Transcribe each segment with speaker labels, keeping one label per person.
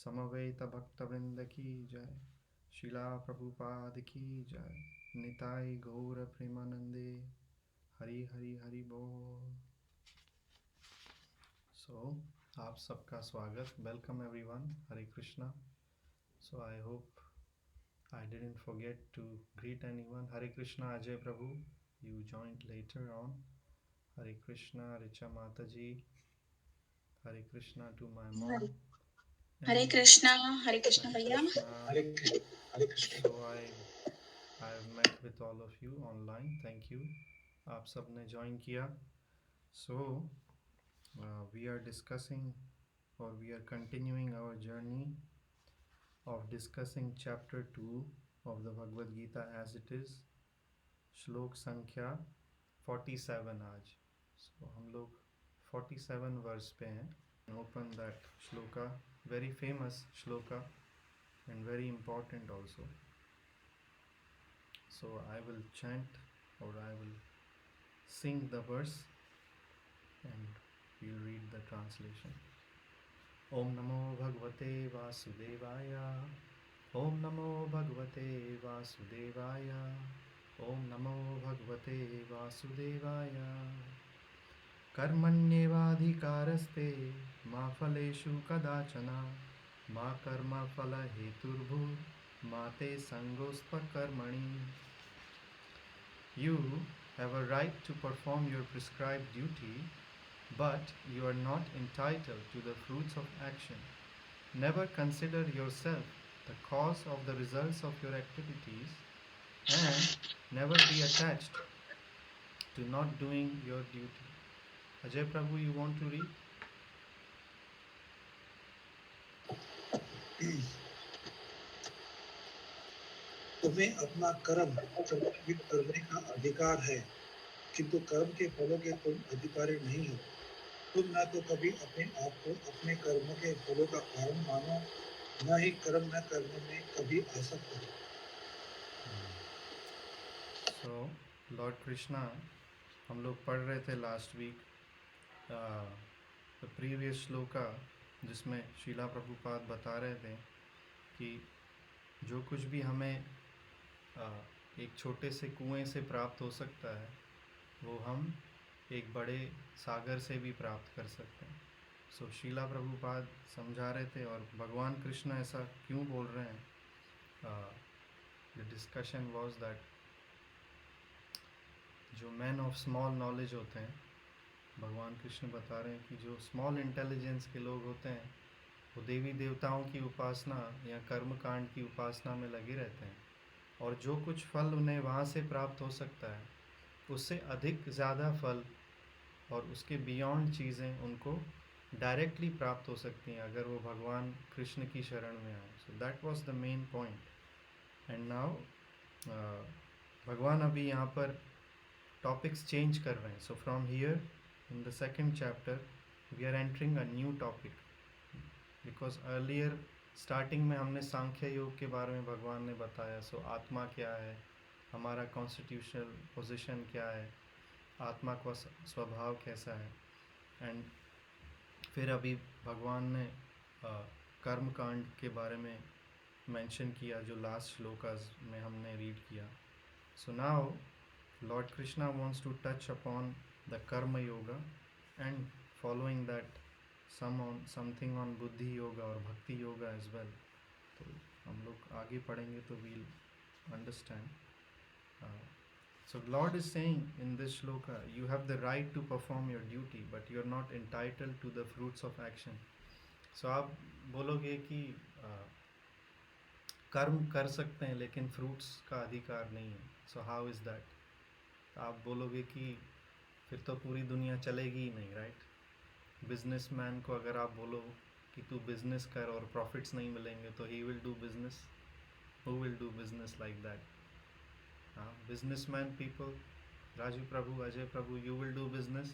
Speaker 1: समवेत भक्तवृंद की जय, शिला प्रभुपाद की जय, निताई गौर प्रेमानंदे, हरि हरि हरि बोल। सो आप सबका स्वागत, welcome everyone, Hare Krishna. So I hope I didn't forget to greet anyone. Hare Krishna Ajay Prabhu, you joined later on. Hare Krishna Richa Mataji, Hare Krishna to my mom.
Speaker 2: हरे कृष्णा भैया।
Speaker 1: Hare Krishna. So I've met with all of you online. Thank you. आप सबने join किया. So we are discussing or we are continuing our journey of discussing chapter 2 of the Bhagavad Gita as it is. श्लोक संख्या 47 आज। So हम लोग 47 verse पे हैं। Open that shloka, very famous shloka and very important also. So I will chant or I will sing the verse and we'll read the translation. Om Namo Bhagavate Vasudevaya. Om Namo Bhagavate Vasudevaya. Om Namo Bhagavate Vasudevaya. कर्मण्येवाधिकारस्ते मा फलेषु कदाचन मा कर्मफलहेतुर्भूर्मा ते संगोऽस्त्वकर्मणि. You have a right to perform your prescribed duty, but you are not entitled to the fruits of action. Never consider yourself the cause of the results of your activities, and never be attached to not doing your duty. Ajay Prabhu, you want to read?
Speaker 3: तुम्हें अपना कर्म संपादित करने का अधिकार है, किंतु कर्म के फलों के तुम अधिकारी नहीं हो। तुम न तो कभी अपने आप को अपने कर्मों के फलों का कारण मानो, न ही कर्म न करने में कभी आसक्त हो।
Speaker 1: So, Lord Krishna, हम लोग पढ़ रहे थे last week the previous shloka, जिसमें शीला प्रभुपाद बता रहे थे कि जो कुछ भी हमें एक छोटे से कुएं से प्राप्त हो सकता है, वो हम एक बड़े सागर से भी प्राप्त कर सकते हैं. सो शीला प्रभुपाद समझा रहे थे और भगवान कृष्ण ऐसा क्यों बोल रहे हैं. द डिस्कशन वाज दैट जो मैन ऑफ स्मॉल नॉलेज होते हैं, भगवान कृष्ण बता रहे हैं कि जो स्मॉल इंटेलिजेंस के लोग होते हैं वो देवी देवताओं की उपासना या कर्म कांड की उपासना में लगे रहते हैं, और जो कुछ फल उन्हें वहाँ से प्राप्त हो सकता है उससे अधिक ज़्यादा फल और उसके बियॉन्ड चीज़ें उनको डायरेक्टली प्राप्त हो सकती हैं अगर वो भगवान कृष्ण की शरण में आए. So that was the main point. And now भगवान अभी यहाँ पर टॉपिक्स चेंज कर रहे हैं. So from here in the second chapter we are entering a new topic, because earlier starting में हमने सांख्य योग के बारे में भगवान ने बताया. सो आत्मा क्या है, हमारा कॉन्स्टिट्यूशनल पोजीशन क्या है, आत्मा का स्वभाव कैसा है. एंड फिर अभी भगवान ने कर्म कांड के बारे में मेंशन किया जो लास्ट श्लोकास में हमने रीड किया. So now Lord Krishna wants to touch upon the karma yoga and following that something on buddhi yoga or bhakti yoga as well. तो हम लोग आगे पढ़ेंगे तो we'll understand. So Lord is saying in this shloka, you have the right to perform your duty, but you are not entitled to the fruits of action. So आप बोलोगे कि कर्म कर सकते हैं लेकिन फ्रूट्स का अधिकार नहीं है. So how is that? आप बोलोगे कि फिर तो पूरी दुनिया चलेगी ही नहीं, राइट. बिजनेसमैन को अगर आप बोलो कि तू बिजनेस कर और प्रॉफिट्स नहीं मिलेंगे तो he will do business. Who will do business like that? हाँ, businessman people, Raju Prabhu, Ajay Prabhu, you will do business.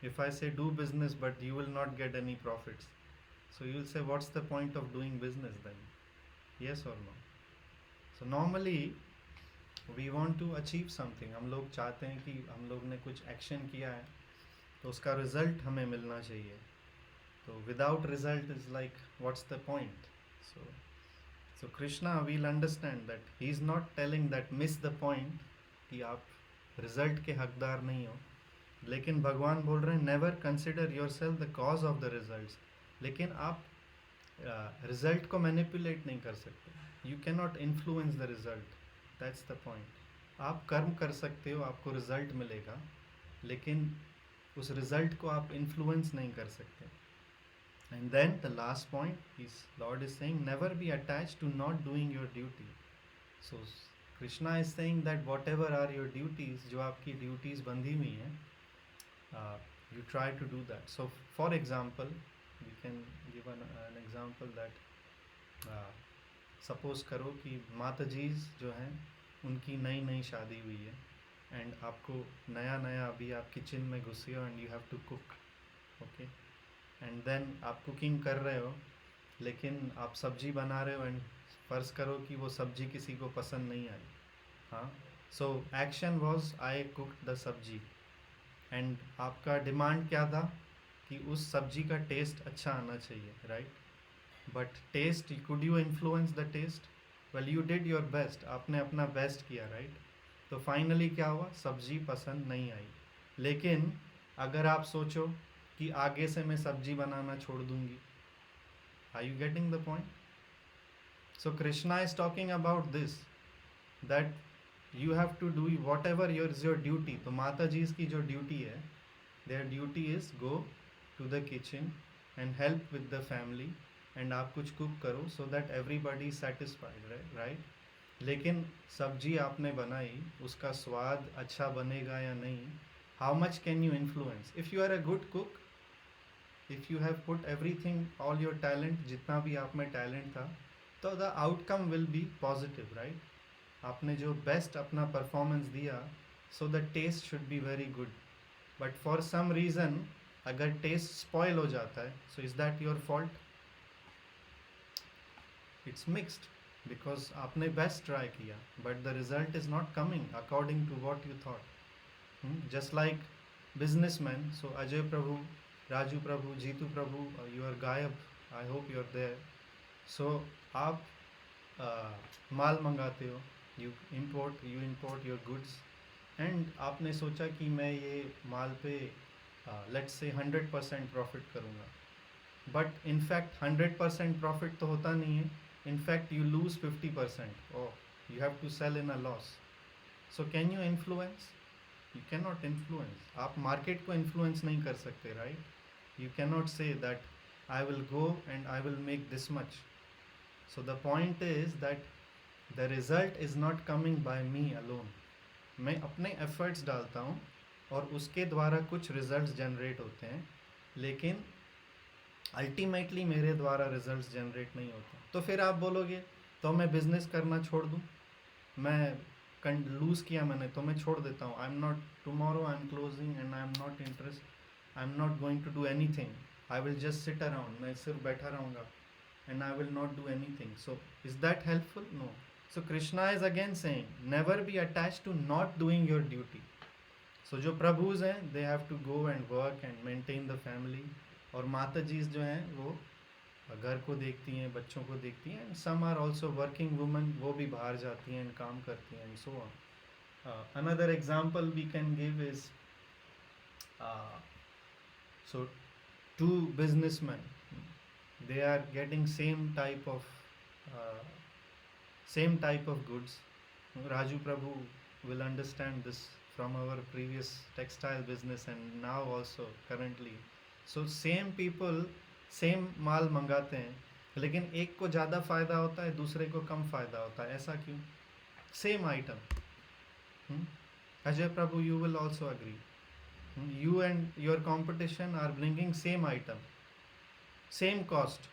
Speaker 1: If I say do business but you will not get any profits, so you will say what's the point of doing business then? Yes और no? So normally we want to achieve something. हम लोग चाहते हैं कि हम लोग ने कुछ एक्शन किया है तो उसका रिज़ल्ट हमें मिलना चाहिए. So without result is like, what's the point? So Krishna will understand that he is not telling that miss the point कि आप रिजल्ट के हकदार नहीं हो, लेकिन भगवान बोल रहे हैं never consider your self the cause of the results. लेकिन आप रिजल्ट को मैनिपुलेट नहीं कर सकते. You can not influence the result. That's the point. आप कर्म कर सकते हो, आपको रिजल्ट मिलेगा, लेकिन उस रिजल्ट को आप इन्फ्लुएंस नहीं कर सकते. And then the last point is Lord is saying never be attached to not doing your duty. So Krishna is saying that whatever are your duties, जो आपकी duties बंधी हुई हैं, you try to do that. So for example, we can give an example that suppose करो कि माताजीज जो हैं उनकी नई नई शादी हुई है, एंड आपको नया नया अभी आप किचन में घुसे हो and you have to cook. Okay, and then आप कुकिंग कर रहे हो, लेकिन आप सब्जी बना रहे हो एंड फ़र्ज़ करो कि वो सब्जी किसी को पसंद नहीं आई. हाँ, so action was I cooked the सब्जी, एंड आपका डिमांड क्या था कि उस सब्जी का टेस्ट अच्छा आना चाहिए, right? But taste, could you influence the taste? Well, you did your best, आपने अपना बेस्ट किया, राइट? तो फाइनली क्या हुआ? सब्जी पसंद नहीं आई. लेकिन अगर आप सोचो कि आगे से मैं सब्जी बनाना छोड़ दूंगी, are you getting the point? So Krishna is talking about this, that you have to do whatever your duty. तो माता जी की जो ड्यूटी है, their duty is go to the kitchen and help with the family, and आप कुछ cook करो so that everybody satisfied, right? लेकिन सब्जी आपने बनाई, उसका स्वाद अच्छा बनेगा या नहीं, how much can you influence? If you are a good cook, if you have put everything, all your talent, जितना भी आप में talent था, तो the outcome will be positive, right? आपने जो best अपना performance दिया, so the taste should be very good. But for some reason, अगर taste spoil हो जाता है, so is that your fault? It's mixed, because आपने best try किया, but the result is not coming according to what you thought. Just like businessmen, so Ajay Prabhu, Raju Prabhu, Jeetu Prabhu, you are गायब, I hope you are there. So आप माल मंगाते हो, you import your goods, and आपने सोचा कि मैं ये माल पे let's say 100% profit करूँगा, but in fact 100% profit तो होता नहीं है. In fact you lose 50%. Oh, you have to sell in a loss. So can you influence? You cannot influence. आप मार्केट को इन्फ्लुएंस नहीं कर सकते, right? You can not say that I will go and I will make this much. So the point is that the result is not coming by me alone. मैं अपने efforts डालता हूँ और उसके द्वारा कुछ रिजल्ट्स जनरेट होते हैं, लेकिन अल्टीमेटली मेरे द्वारा रिजल्ट्स जनरेट नहीं होते. तो फिर आप बोलोगे तो मैं बिज़नेस करना छोड़ दूँ, मैं लूज़ किया मैंने तो मैं छोड़ देता हूँ. I am not, tomorrow I am closing and I am not interest, I am not going to do any thing, I will just sit around, मैं सिर्फ बैठा रहूँगा and I will not do any thing. So is that helpful? No. So Krishna is again saying never be attach to not doing your duty. So जो प्रभुज हैं, they have to go and work and maintain the family, और माता जीज जो हैं वो घर को देखती हैं, बच्चों को देखती हैं, and some are also working women, वो भी बाहर जाती हैं एंड काम करती हैं, and so on. Another example we can give is, so two businessmen, they are getting same type of goods. Raju Prabhu will understand this from our previous textile business and now also currently. So same people same माल मंगाते हैं, लेकिन एक को ज़्यादा फ़ायदा होता है, दूसरे को कम फ़ायदा होता है. ऐसा क्यों? Same item. Ajay Prabhu, you will also agree. You and your competition are bringing same item, same cost,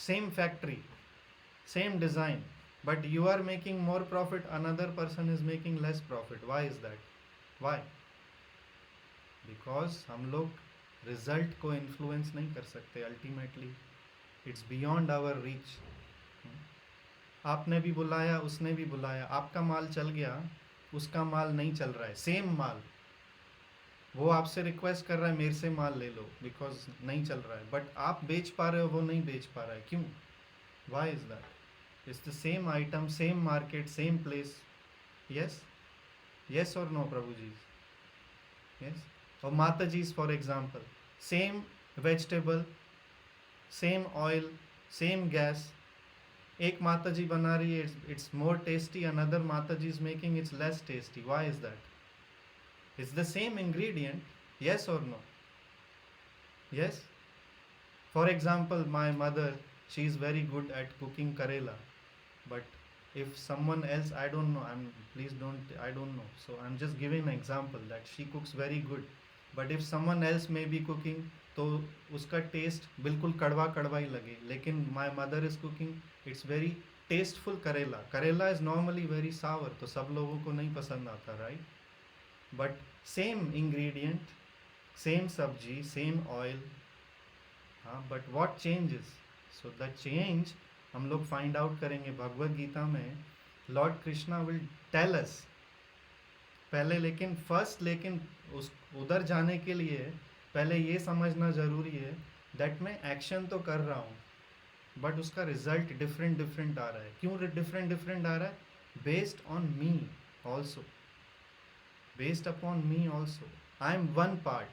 Speaker 1: same factory, same design, but you are making more profit, another person is making less profit. Why is that? Why? Because हम लोग result को influence नहीं कर सकते. Ultimately it's beyond our reach. आपने भी बुलाया, उसने भी बुलाया, आपका माल चल गया, उसका माल नहीं चल रहा है, सेम माल, वो आपसे रिक्वेस्ट कर रहा है मेरे से माल ले लो बिकॉज नहीं चल रहा है, बट आप बेच पा रहे हो, वो नहीं बेच पा रहा है, क्यों? Why is that? It's the same item, same market, same place. Yes, yes or no, Prabhuji? Yes. Or Mataji's, for example, same vegetable, same oil, same gas. एक माताजी बना रही है, it's more tasty. Another माताजी is making it's less tasty. Why is that? It's the same ingredient. Yes or no? Yes. For example, my mother, she is very good at cooking karela, but if someone else, I don't know, please don't, I don't know, so I'm just giving an example that she cooks very good, but if someone else may be cooking, तो उसका test बिल्कुल कड़वा कड़वा ही लगे, लेकिन my mother is cooking it's very tasteful. करेला, करेला is normally very सावर, तो सब लोगों को नहीं पसंद आता, right? But same ingredient, same sabzi, same oil. हाँ, but what changes? So the change हम लोग फाइंड आउट करेंगे भगवत गीता में. Lord Krishna will tell us पहले, लेकिन फर्स्ट, लेकिन उस उधर जाने के लिए पहले ये समझना ज़रूरी है दैट मैं एक्शन तो कर रहा हूँ, बट उसका रिजल्ट डिफरेंट डिफरेंट आ रहा है. क्यों डिफरेंट डिफरेंट आ रहा है? Based on me also, based upon me also. I am one part.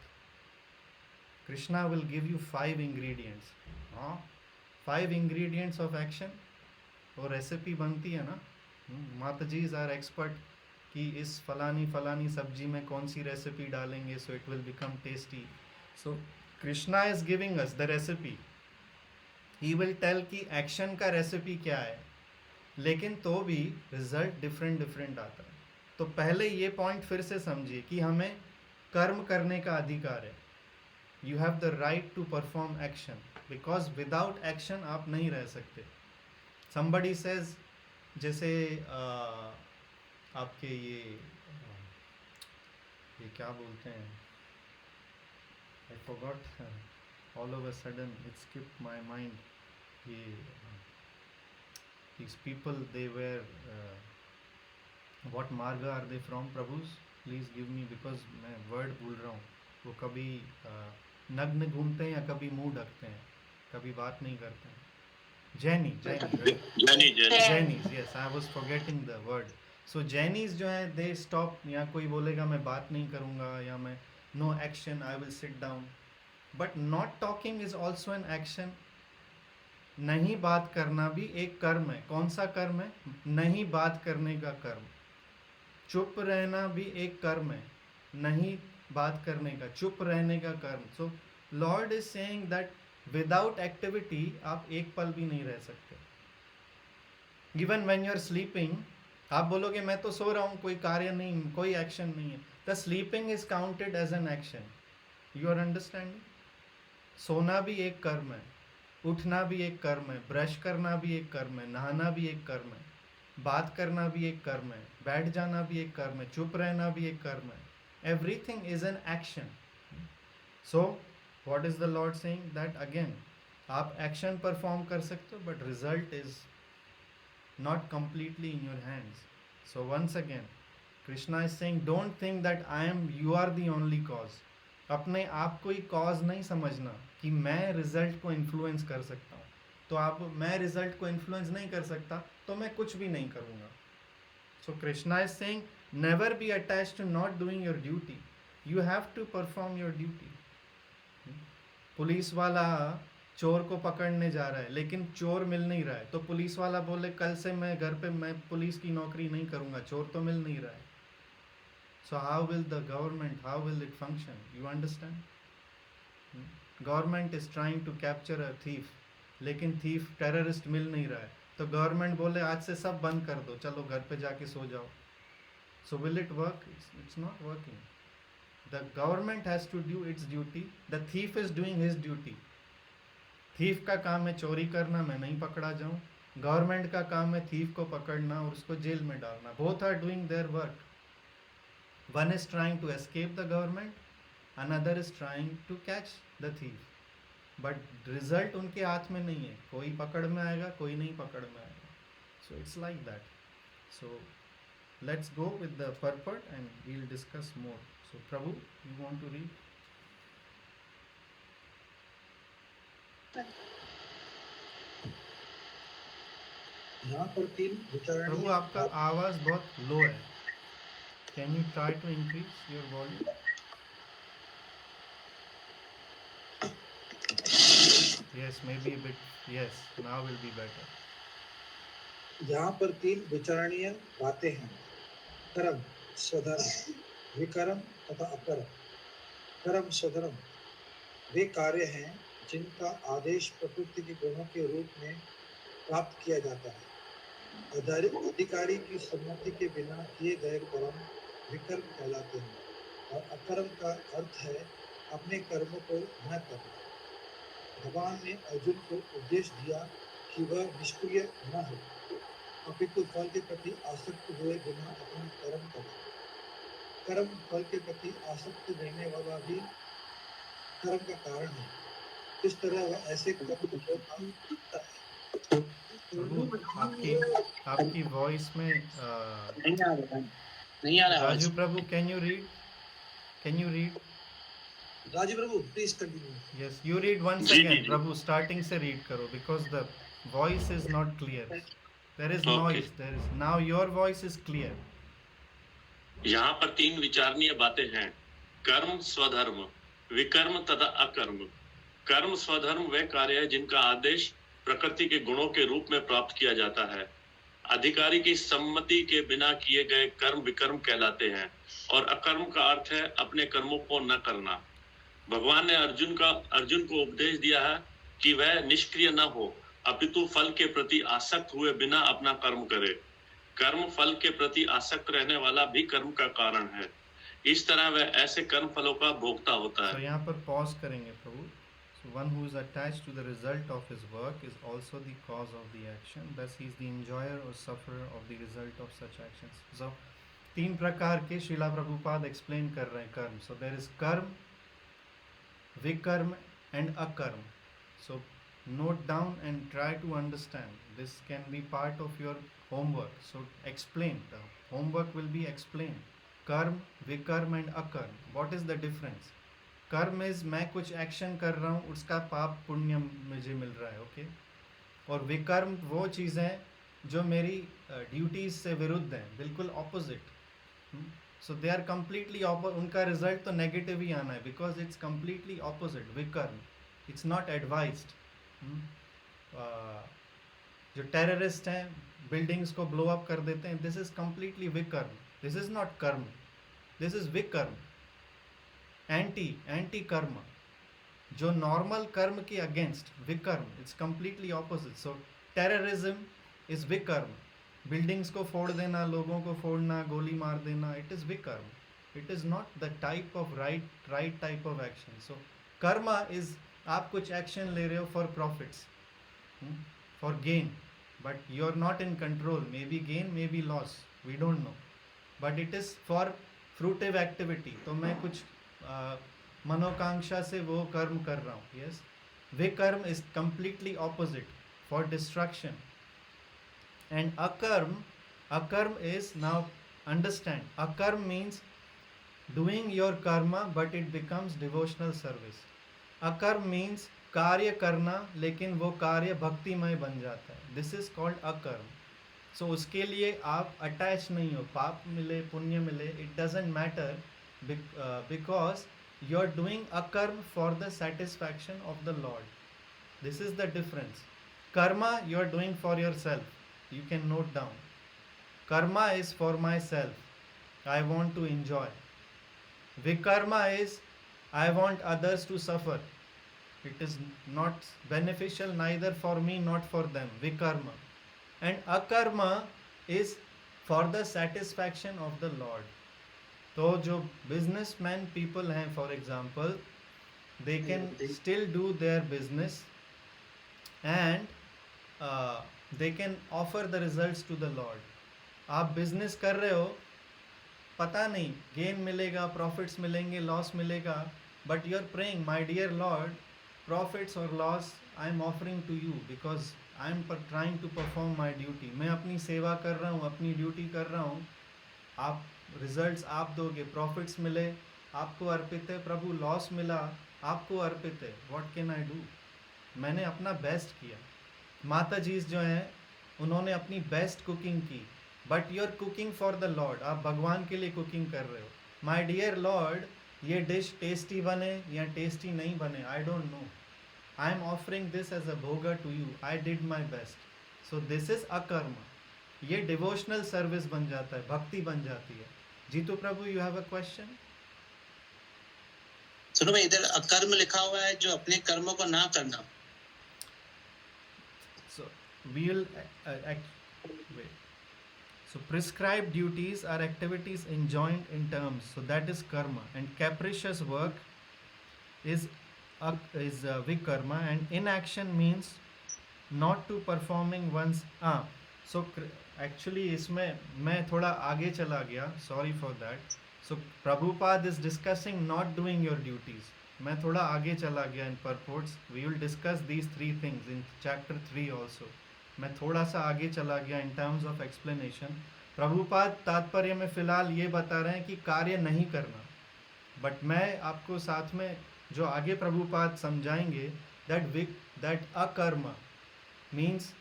Speaker 1: Krishna will give you 5 ingredients. हाँ, 5 इंग्रेडिएंट्स ऑफ एक्शन. वो रेसिपी बनती है ना, माता जी आर एक्सपर्ट कि इस फलानी फलानी सब्जी में कौन सी रेसिपी डालेंगे so it will become tasty. So Krishna is giving us the recipe. He will tell कि एक्शन का रेसिपी क्या है, लेकिन तो भी रिजल्ट डिफरेंट डिफरेंट आता है. तो पहले ये पॉइंट फिर से समझिए कि हमें कर्म करने का अधिकार है. You have the right to perform action, because without action आप नहीं रह सकते. somebody says, जैसे आपके ये क्या बोलते हैं, I forgot, all of a sudden it skipped my mind. ये these people, they were what marga are they from? Prabhus, please give me, because मैं word भूल रहा हूँ. वो कभी नग्न घूमते हैं या कभी मुंह ढकते हैं, कभी बात नहीं करते हैं. Jainis, yes, I was forgetting the word. So Jainis जो है, they stop, या कोई बोलेगा मैं बात नहीं करूँगा, या मैं no action, I will sit down. But not talking is also an action. नहीं बात करना भी एक कर्म है. कौन सा कर्म है? नहीं बात करने का कर्म. चुप रहना भी एक कर्म है, नहीं बात करने का, चुप रहने का कर्म. So lord is saying that without activity आप एक पल भी नहीं रह सकते. Even when you are sleeping, आप बोलोगे मैं तो सो रहा हूँ, कोई कार्य नहीं, कोई एक्शन नहीं है. The sleeping is counted as an action. You are understanding? सोना भी एक कर्म है, उठना भी एक कर्म है, ब्रश करना भी एक कर्म है, नहाना भी एक कर्म है, बात करना भी एक कर्म है, बैठ जाना भी एक कर्म है, चुप रहना भी एक कर्म है. Everything is an action. So what is the Lord saying? That again, आप एक्शन परफॉर्म कर सकते हो, but result is not completely in your hands. So once again, Krishna is saying, don't think that you are the only cause. अपने आप को ही cause नहीं समझना कि मैं रिजल्ट को इन्फ्लुएंस कर सकता हूँ. तो आप, मैं रिजल्ट को इन्फ्लुएंस नहीं कर सकता तो मैं कुछ भी नहीं करूँगा. So Krishna is saying, never be attached to not doing your duty. You have to perform your duty. Police वाला चोर को पकड़ने जा रहा है, लेकिन चोर मिल नहीं रहा है, तो पुलिस वाला बोले कल से मैं घर पे, मैं पुलिस की नौकरी नहीं करूँगा, चोर तो मिल नहीं रहा है. So how will the government, how will it function? You understand? Government is trying to capture a thief, लेकिन थीफ, टेररिस्ट मिल नहीं रहा है, तो गवर्नमेंट बोले आज से सब बंद कर दो, चलो घर पे जाके सो जाओ. So will it work? It's not working. The government has to do its duty. The thief is doing his duty. Thief का काम है चोरी करना, मैं नहीं पकड़ा जाऊं. गवर्नमेंट का काम है thief को पकड़ना और उसको जेल में डालना. Both are doing their work. One is trying to escape the government, another is trying to catch the thief. But result उनके हाथ में नहीं है. कोई पकड़ में आएगा, कोई नहीं पकड़ में आएगा. So it's like that. So let's go with the purport and we'll discuss more. So Prabhu, you want to read?
Speaker 3: यहाँ पर 3
Speaker 1: प्रभु
Speaker 3: विचारणीय
Speaker 1: आपका आवाज बहुत लो है. Can you try to increase your volume? Yes, maybe a bit. Yes, now will be better.
Speaker 3: यहाँ पर 3 विचारणीय बातें हैं: कर्म, स्वधर्म, विकर्म तथा अकर्म। कर्म, स्वधर्म वे कार्य हैं जिनका आदेश प्रकृति के गुणों के रूप में प्राप्त किया जाता है। अधिकारी की सम्मति के बिना किए गए कर्म विकर्म कहलाते हैं, और अकर्म का अर्थ है अपने कर्मों को न करना। भगवान ने अर्जुन को उपदेश दिया कि वह निष्क्रिय न हो, अपितु फल के प्रति आसक्त हुए बिना अपना कर्म करे। कर्म फल के प्रति आसक्त रहने वाला भी कर्म का कारण है। इस तरह वह ऐसे कर्म को करता है।
Speaker 1: प्रभु आपकी वॉइस में
Speaker 4: नहीं आ रहा
Speaker 1: Raju Prabhu, can you read?
Speaker 3: Raju Prabhu, please continue.
Speaker 1: Yes, you read once again. Prabhu starting से read करो, because the voice is not clear. There is noise. There is now your voice is clear.
Speaker 5: यहाँ पर 3 विचारणीय बातें हैं: कर्म, स्वधर्म, विकर्म तथा अकर्म। कर्म स्वधर्म वे कार्य है जिनका आदेश प्रकृति के गुणों के रूप में प्राप्त किया जाता है। अधिकारी की सम्मति के बिना किए गए कर्म विकर्म कहलाते हैं, और अकर्म का अर्थ है अपने कर्मों को न करना। भगवान ने अर्जुन को उपदेश दिया है कि वह निष्क्रिय न हो, अपितु फल के प्रति आसक्त हुए बिना अपना कर्म करे। कर्म फल के प्रति आसक्त रहने वाला भी कर्म का कारण है। इस तरह वह ऐसे कर्म फलों का भोक्ता होता है।
Speaker 1: So यहाँ पर pause करेंगे प्रभु. So one who is attached to the result of his work is also the cause of the action. Thus he is the enjoyer or sufferer of the result of such actions. So 3 प्रकार के Srila Prabhupada explain कर रहे हैं कर्म. So there is कर्म, vikarma and akarma. So note down and try to understand. This can be part of your homework. So explain. The homework will be explained. Karma, vikarma and akarma. What is the difference? कर्म is मैं कुछ action कर रहा हूँ, उसका पाप पुण्य मुझे मिल रहा है, ओके। और विकर्म वो चीज़ें जो मेरी ड्यूटीज से विरुद्ध हैं, बिल्कुल opposite. So they are completely उनका रिजल्ट तो नेगेटिव ही आना है, बिकॉज इट्स कम्प्लीटली ऑपोजिट। विकर्म इट्स नॉट एडवाइज्ड। जो टेररिस्ट हैं बिल्डिंग्स को ब्लो अप कर देते हैं, दिस इज कम्प्लीटली विकर्म। दिस इज नॉट कर्म, दिस इज विकर्म, एंटी कर्म। जो नॉर्मल कर्म के अगेंस्ट विकर्म, it's completely opposite. So terrorism is विकर्म। बिल्डिंग्स को फोड़ देना, लोगों को फोड़ना, गोली मार देना, इट इज विकर्म। It is not the type of right type of action. So karma is आप कुछ एक्शन ले रहे हो for profits, for gain, but you are not in control. May be gain, may be loss, we don't know, but it is for fruitive activity. तो मैं कुछ मनोकांक्षा से वो कर्म कर रहा हूँ। यस, विकर्म is completely opposite, for destruction. And अकर्म इज, नाउ अंडरस्टैंड, अकर्म means doing your karma but it becomes devotional service. अकर्म मीन्स कार्य करना, लेकिन वो कार्य भक्तिमय बन जाता है। दिस इज कॉल्ड अकर्म। सो उसके लिए आप अटैच नहीं हो, पाप मिले पुण्य मिले, it doesn't matter, because you are doing akarma for the satisfaction of the Lord. This is the difference. Karma you are doing for yourself. You can note down. Karma is for myself. I want to enjoy. Vikarma is I want others to suffer. It is not beneficial neither for me not for them. Vikarma. And akarma is for the satisfaction of the Lord. तो जो businessman people हैं, for example, they can still do their business and they can offer the results to the Lord. आप business कर रहे हो, पता नहीं gain मिलेगा, प्रॉफिट्स मिलेंगे, लॉस मिलेगा, but you are praying, my dear lord, profits और loss I am offering to you because I am trying to perform my duty. मैं अपनी सेवा कर रहा हूँ, अपनी ड्यूटी कर रहा हूँ, आप रिजल्ट्स आप दोगे, प्रॉफिट्स मिले आपको अर्पित है। प्रभु लॉस मिला, आपको अर्पित है। What can I do? मैंने अपना बेस्ट किया। माता जी जो हैं उन्होंने अपनी बेस्ट कुकिंग की, but you are cooking for the Lord. आप भगवान के लिए कुकिंग कर रहे हो। माई डियर लॉर्ड, ये डिश टेस्टी बने या टेस्टी नहीं बने, I don't know. I am offering this as a bhoga to you. I did my best. So this is अकर्म। ये डिवोशनल सर्विस बन जाता है, भक्ति बन जाती है। जीतू प्रभु, यू हैव अ क्वेश्चन?
Speaker 4: सुनो भाई, इधर अकर्म लिखा हुआ है, जो अपने कर्मों को ना करना।
Speaker 1: So we'll wait. So prescribed duties are activities enjoined in terms. So that is karma, and capricious work is vikarma, and inaction means not to performing one's so actually इसमें मैं थोड़ा आगे चला गया, sorry for that. So Prabhupada is discussing not doing your duties. मैं थोड़ा आगे चला गया in purports. We will discuss these three things in chapter 3 also. मैं थोड़ा सा आगे चला गया in terms of explanation. Prabhupada तात्पर्य में फ़िलहाल ये बता रहे हैं कि कार्य नहीं करना, बट मैं आपको साथ में जो आगे प्रभुपाद समझाएंगे that अकर्म मीन्स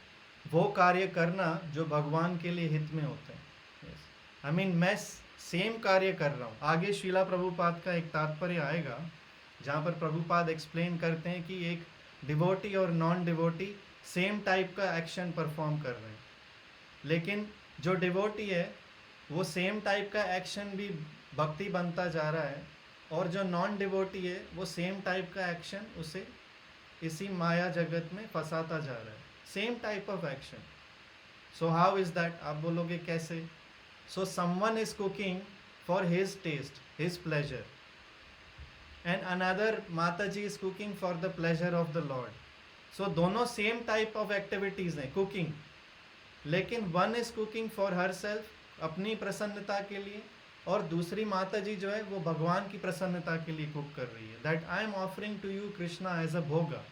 Speaker 1: वो कार्य करना जो भगवान के लिए हित में होते हैं। आई मीन मैं सेम कार्य कर रहा हूँ। आगे शीला प्रभुपाद का एक तात्पर्य आएगा जहाँ पर प्रभुपाद एक्सप्लेन करते हैं कि एक डिवोटी और नॉन डिवोटी सेम टाइप का एक्शन परफॉर्म कर रहे हैं, लेकिन जो डिवोटी है वो सेम टाइप का एक्शन भी भक्ति बनता जा रहा है, और जो नॉन डिवोटी है वो सेम टाइप का एक्शन उसे इसी माया जगत में फंसाता जा रहा है। Same type of action. So how is that? आप बोलोगे कैसे? So someone is cooking for his taste, his pleasure, and another Mata ji is cooking for the pleasure of the lord. So दोनों सेम टाइप ऑफ एक्टिविटीज़ हैं cooking, लेकिन one is cooking for herself, अपनी प्रसन्नता के लिए, और दूसरी माता जी जो है वो भगवान की प्रसन्नता के लिए कुक कर रही है। That I am offering to you Krishna as a bhoga.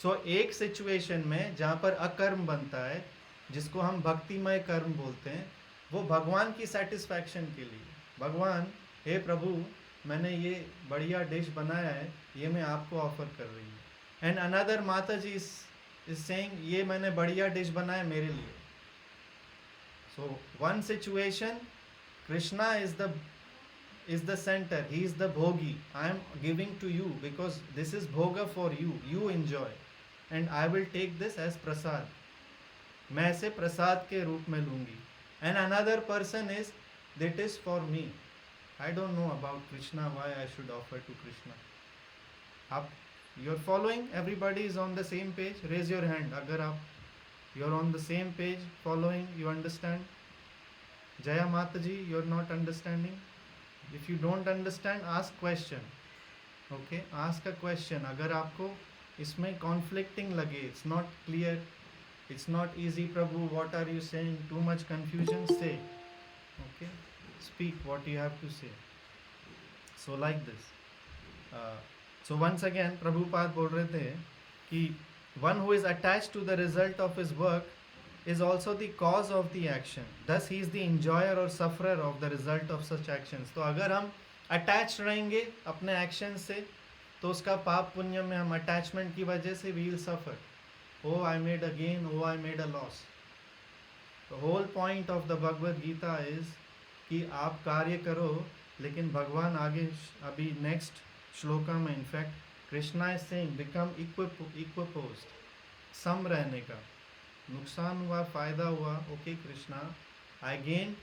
Speaker 1: सो एक सिचुएशन में जहाँ पर अकर्म बनता है, जिसको हम भक्तिमय कर्म बोलते हैं, वो भगवान की सेटिस्फैक्शन के लिए, भगवान हे प्रभु मैंने ये बढ़िया डिश बनाया है, ये मैं आपको ऑफर कर रही हूँ। And another Mata ji is saying ये मैंने बढ़िया डिश बनाया मेरे लिए। So one situation Krishna is the center, he is the bhogi. I am giving to you because this is bhoga for you, you enjoy, and I will take this as prasad. मैं इसे प्रसाद के रूप में लूँगी। And another person is that is for me. I don't know about Krishna, why I should offer to Krishna. आप you're following? Everybody is on the same page? Raise your hand अगर आप you're on the same page, following, you understand? Jaya Mataji, you're not understanding? If you don't understand, ask question. Okay, ask a question. अगर आपको इसमें conflicting लगे, it's not clear, it's not easy, Prabhu, what are you saying, too much confusion, say. Okay, speak what you have to say. So like this. So once again, Prabhupada बोल रहे थे कि one who is attached to the result of his work is also the cause of the action. Thus he is the enjoyer or sufferer of the result of such actions. तो अगर हम attached रहेंगे अपने action से, तो उसका पाप पुण्य में हम attachment की वजह से we will suffer. Oh, I made a gain, oh, I made a loss. The whole point of the Bhagavad Gita is कि आप कार्य करो, लेकिन भगवान आगे अभी next श्लोका में in fact Krishna is saying become equipoised, सम रहने का। नुकसान हुआ, फायदा हुआ, okay Krishna I gain,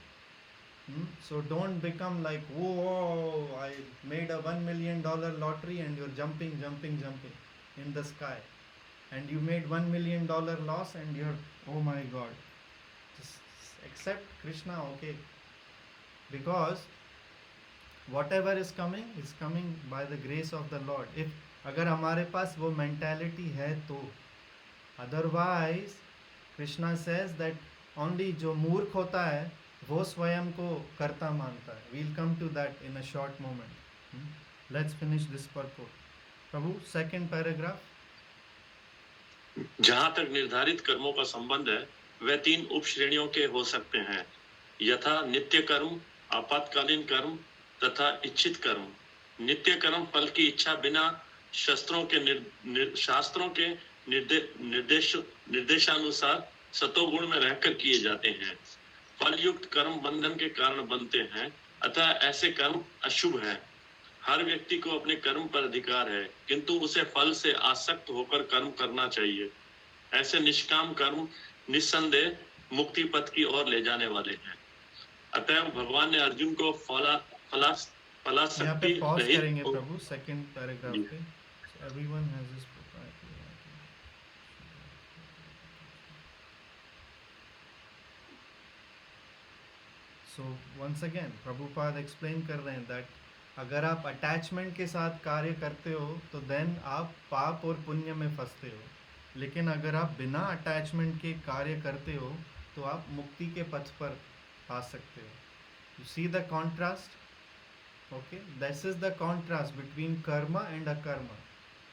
Speaker 1: so don't become like, oh, I made a $1 million lottery and you're jumping in the sky, and you made $1 million loss and you're, oh my god. Just accept Krishna, okay, because whatever is coming by the grace of the Lord. If अगर हमारे पास वो mentality है तो, otherwise Krishna says that only जो मूर्ख होता है वो स्वयं को कर्ता मानता है. We'll come to that in a short moment. Let's finish this purport. Prabhu, second paragraph.
Speaker 5: जहाँ तक निर्धारित कर्मों का संबंध है, वे 3 उप श्रेणियों के हो सकते हैं, यथा नित्य कर्म, आपातकालीन कर्म तथा इच्छित कर्म। नित्य कर्म फल की इच्छा बिना शास्त्रों के निर्देशानुसार सतोगुण में रहकर किए जाते हैं। फल युक्त कर्म बंधन के कारण बनते हैं, अतः ऐसे कर्म अशुभ है। हर व्यक्ति को अपने कर्म पर अधिकार है, किंतु उसे फल से आसक्त होकर कर्म करना चाहिए। ऐसे निष्काम कर्म निस्संदेह मुक्ति पथ की ओर ले जाने वाले हैं। अतः भगवान ने अर्जुन को
Speaker 1: यहाँ पे
Speaker 5: फलासक्ति
Speaker 1: पॉज
Speaker 5: रहित
Speaker 1: करेंगे प्रभु सेकंड पैराग्राफ पे। Everyone has his so once again Prabhupada explain कर रहे हैं दैट अगर आप अटैचमेंट के साथ कार्य करते हो तो देन आप पाप और पुण्य में फंसते हो, लेकिन अगर आप बिना अटैचमेंट के कार्य करते हो तो आप मुक्ति के पथ पर आ सकते हो। You see the contrast, okay, this is the contrast between karma and akarma.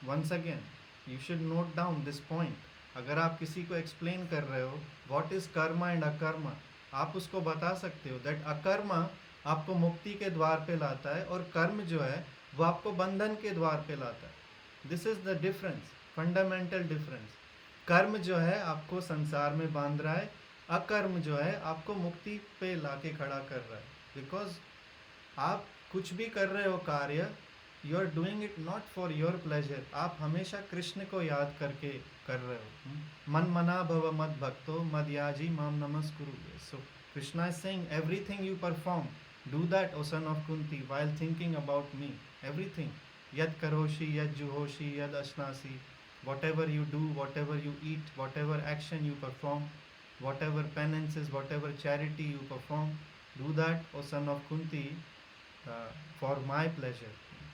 Speaker 1: Once again you should note down this point. अगर आप किसी को एक्सप्लेन कर रहे हो what is karma and akarma, आप उसको बता सकते हो that अकर्मा आपको मुक्ति के द्वार पे लाता है और कर्म जो है वो आपको बंधन के द्वार पे लाता है। This is the difference, fundamental difference. कर्म जो है आपको संसार में बांध रहा है, अकर्म जो है आपको मुक्ति पे लाके खड़ा कर रहा है। बिकॉज आप कुछ भी कर रहे हो कार्य, you are doing it not for your pleasure, आप हमेशा कृष्ण को याद करके कर रहे हो। मन मना भव मद भक्तो मदयाजी माम नमस्कुरु। So Krishna is saying everything you perform, do that O son of Kunti while thinking about me. Everything, यद करोषि यद जुहोषि यद अश्नासी, whatever you do, whatever you eat, whatever action you perform, whatever penances, whatever charity you perform, do that, O son of Kunti, for my pleasure.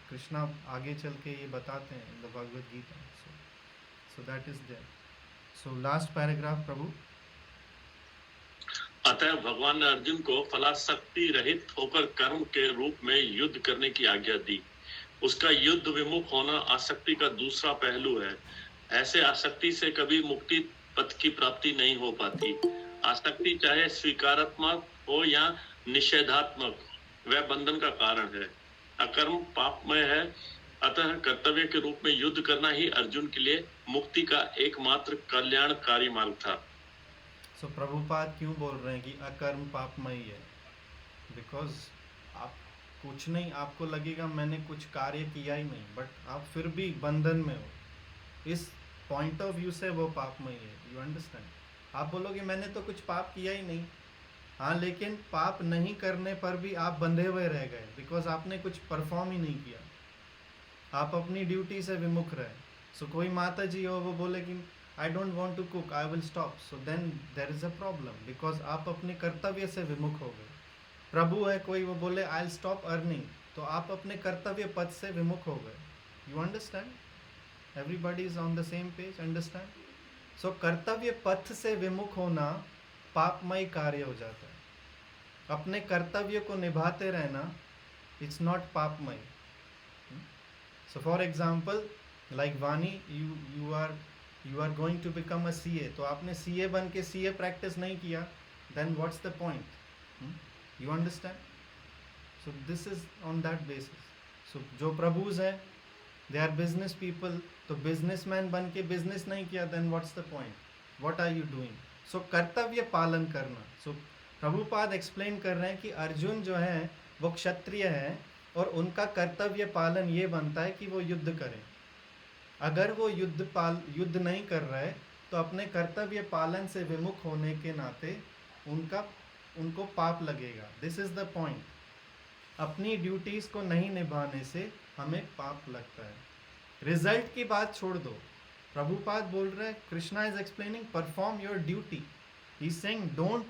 Speaker 1: Krishna आगे चल के ये बताते हैं in the Bhagavad Gita. So that is there. So last paragraph प्रभु।
Speaker 5: अतः भगवान ने अर्जुन को फलासक्ति रहित होकर कर्म के रूप में युद्ध करने की आज्ञा दी। उसका युद्ध विमुख होना आसक्ति का दूसरा पहलू है। ऐसे आसक्ति से कभी मुक्ति पथ की प्राप्ति नहीं हो पाती। आसक्ति चाहे स्वीकारात्मक हो या निषेधात्मक, वह बंधन का कारण है। अकर्म पापमय है, अतः कर्तव्य के रूप में युद्ध करना ही अर्जुन के लिए मुक्ति का एकमात्र कल्याणकारी मार्ग था।
Speaker 1: सो प्रभुपाद क्यों बोल रहे हैं कि अकर्म पापमयी है? बिकॉज आप कुछ नहीं, आपको लगेगा मैंने कुछ कार्य किया ही नहीं, बट आप फिर भी बंधन में हो। इस पॉइंट ऑफ व्यू से वो पापमयी है। You understand? आप बोलोगे मैंने तो कुछ पाप किया ही नहीं, हाँ, लेकिन पाप नहीं करने पर भी आप बंधे हुए रह गए, बिकॉज आपने कुछ परफॉर्म ही नहीं किया, आप अपनी ड्यूटी से विमुख रहे। सो कोई माता जी हो, वो बोले कि I don't want to cook, I will stop, so then there is a problem, because आप अपने कर्तव्य से विमुख हो गए। प्रभु है कोई, वो बोले आई विल स्टॉप अर्निंग, तो आप अपने कर्तव्य पद से विमुख हो गए। You understand? Everybody is on the same page, understand? So कर्तव्य पथ से विमुख होना पापमय कार्य हो जाता है। अपने कर्तव्य को निभाते रहना, इट्स नॉट पापमय। So for example like Vani, you are going to become a CA, तो आपने CA बन के CA प्रैक्टिस नहीं किया, then what's the point? You understand? So this is on that basis. So जो प्रभुज हैं, दे आर बिजनेस पीपल, तो बिजनेसमैन बन के बिजनेस नहीं किया, then what's the point? What are you doing? So कर्तव्य पालन करना। सो प्रभुपाद एक्सप्लेन कर रहे हैं कि अर्जुन जो है वो क्षत्रिय है और उनका कर्तव्य पालन ये बनता है कि वो युद्ध करें। अगर वो युद्ध नहीं कर रहे तो अपने कर्तव्य पालन से विमुख होने के नाते उनको पाप लगेगा। This is the point. अपनी ड्यूटीज को नहीं निभाने से हमें पाप लगता है। रिजल्ट की बात छोड़ दो, प्रभुपाद बोल रहे हैं, Krishna is explaining perform your duty. He is saying don't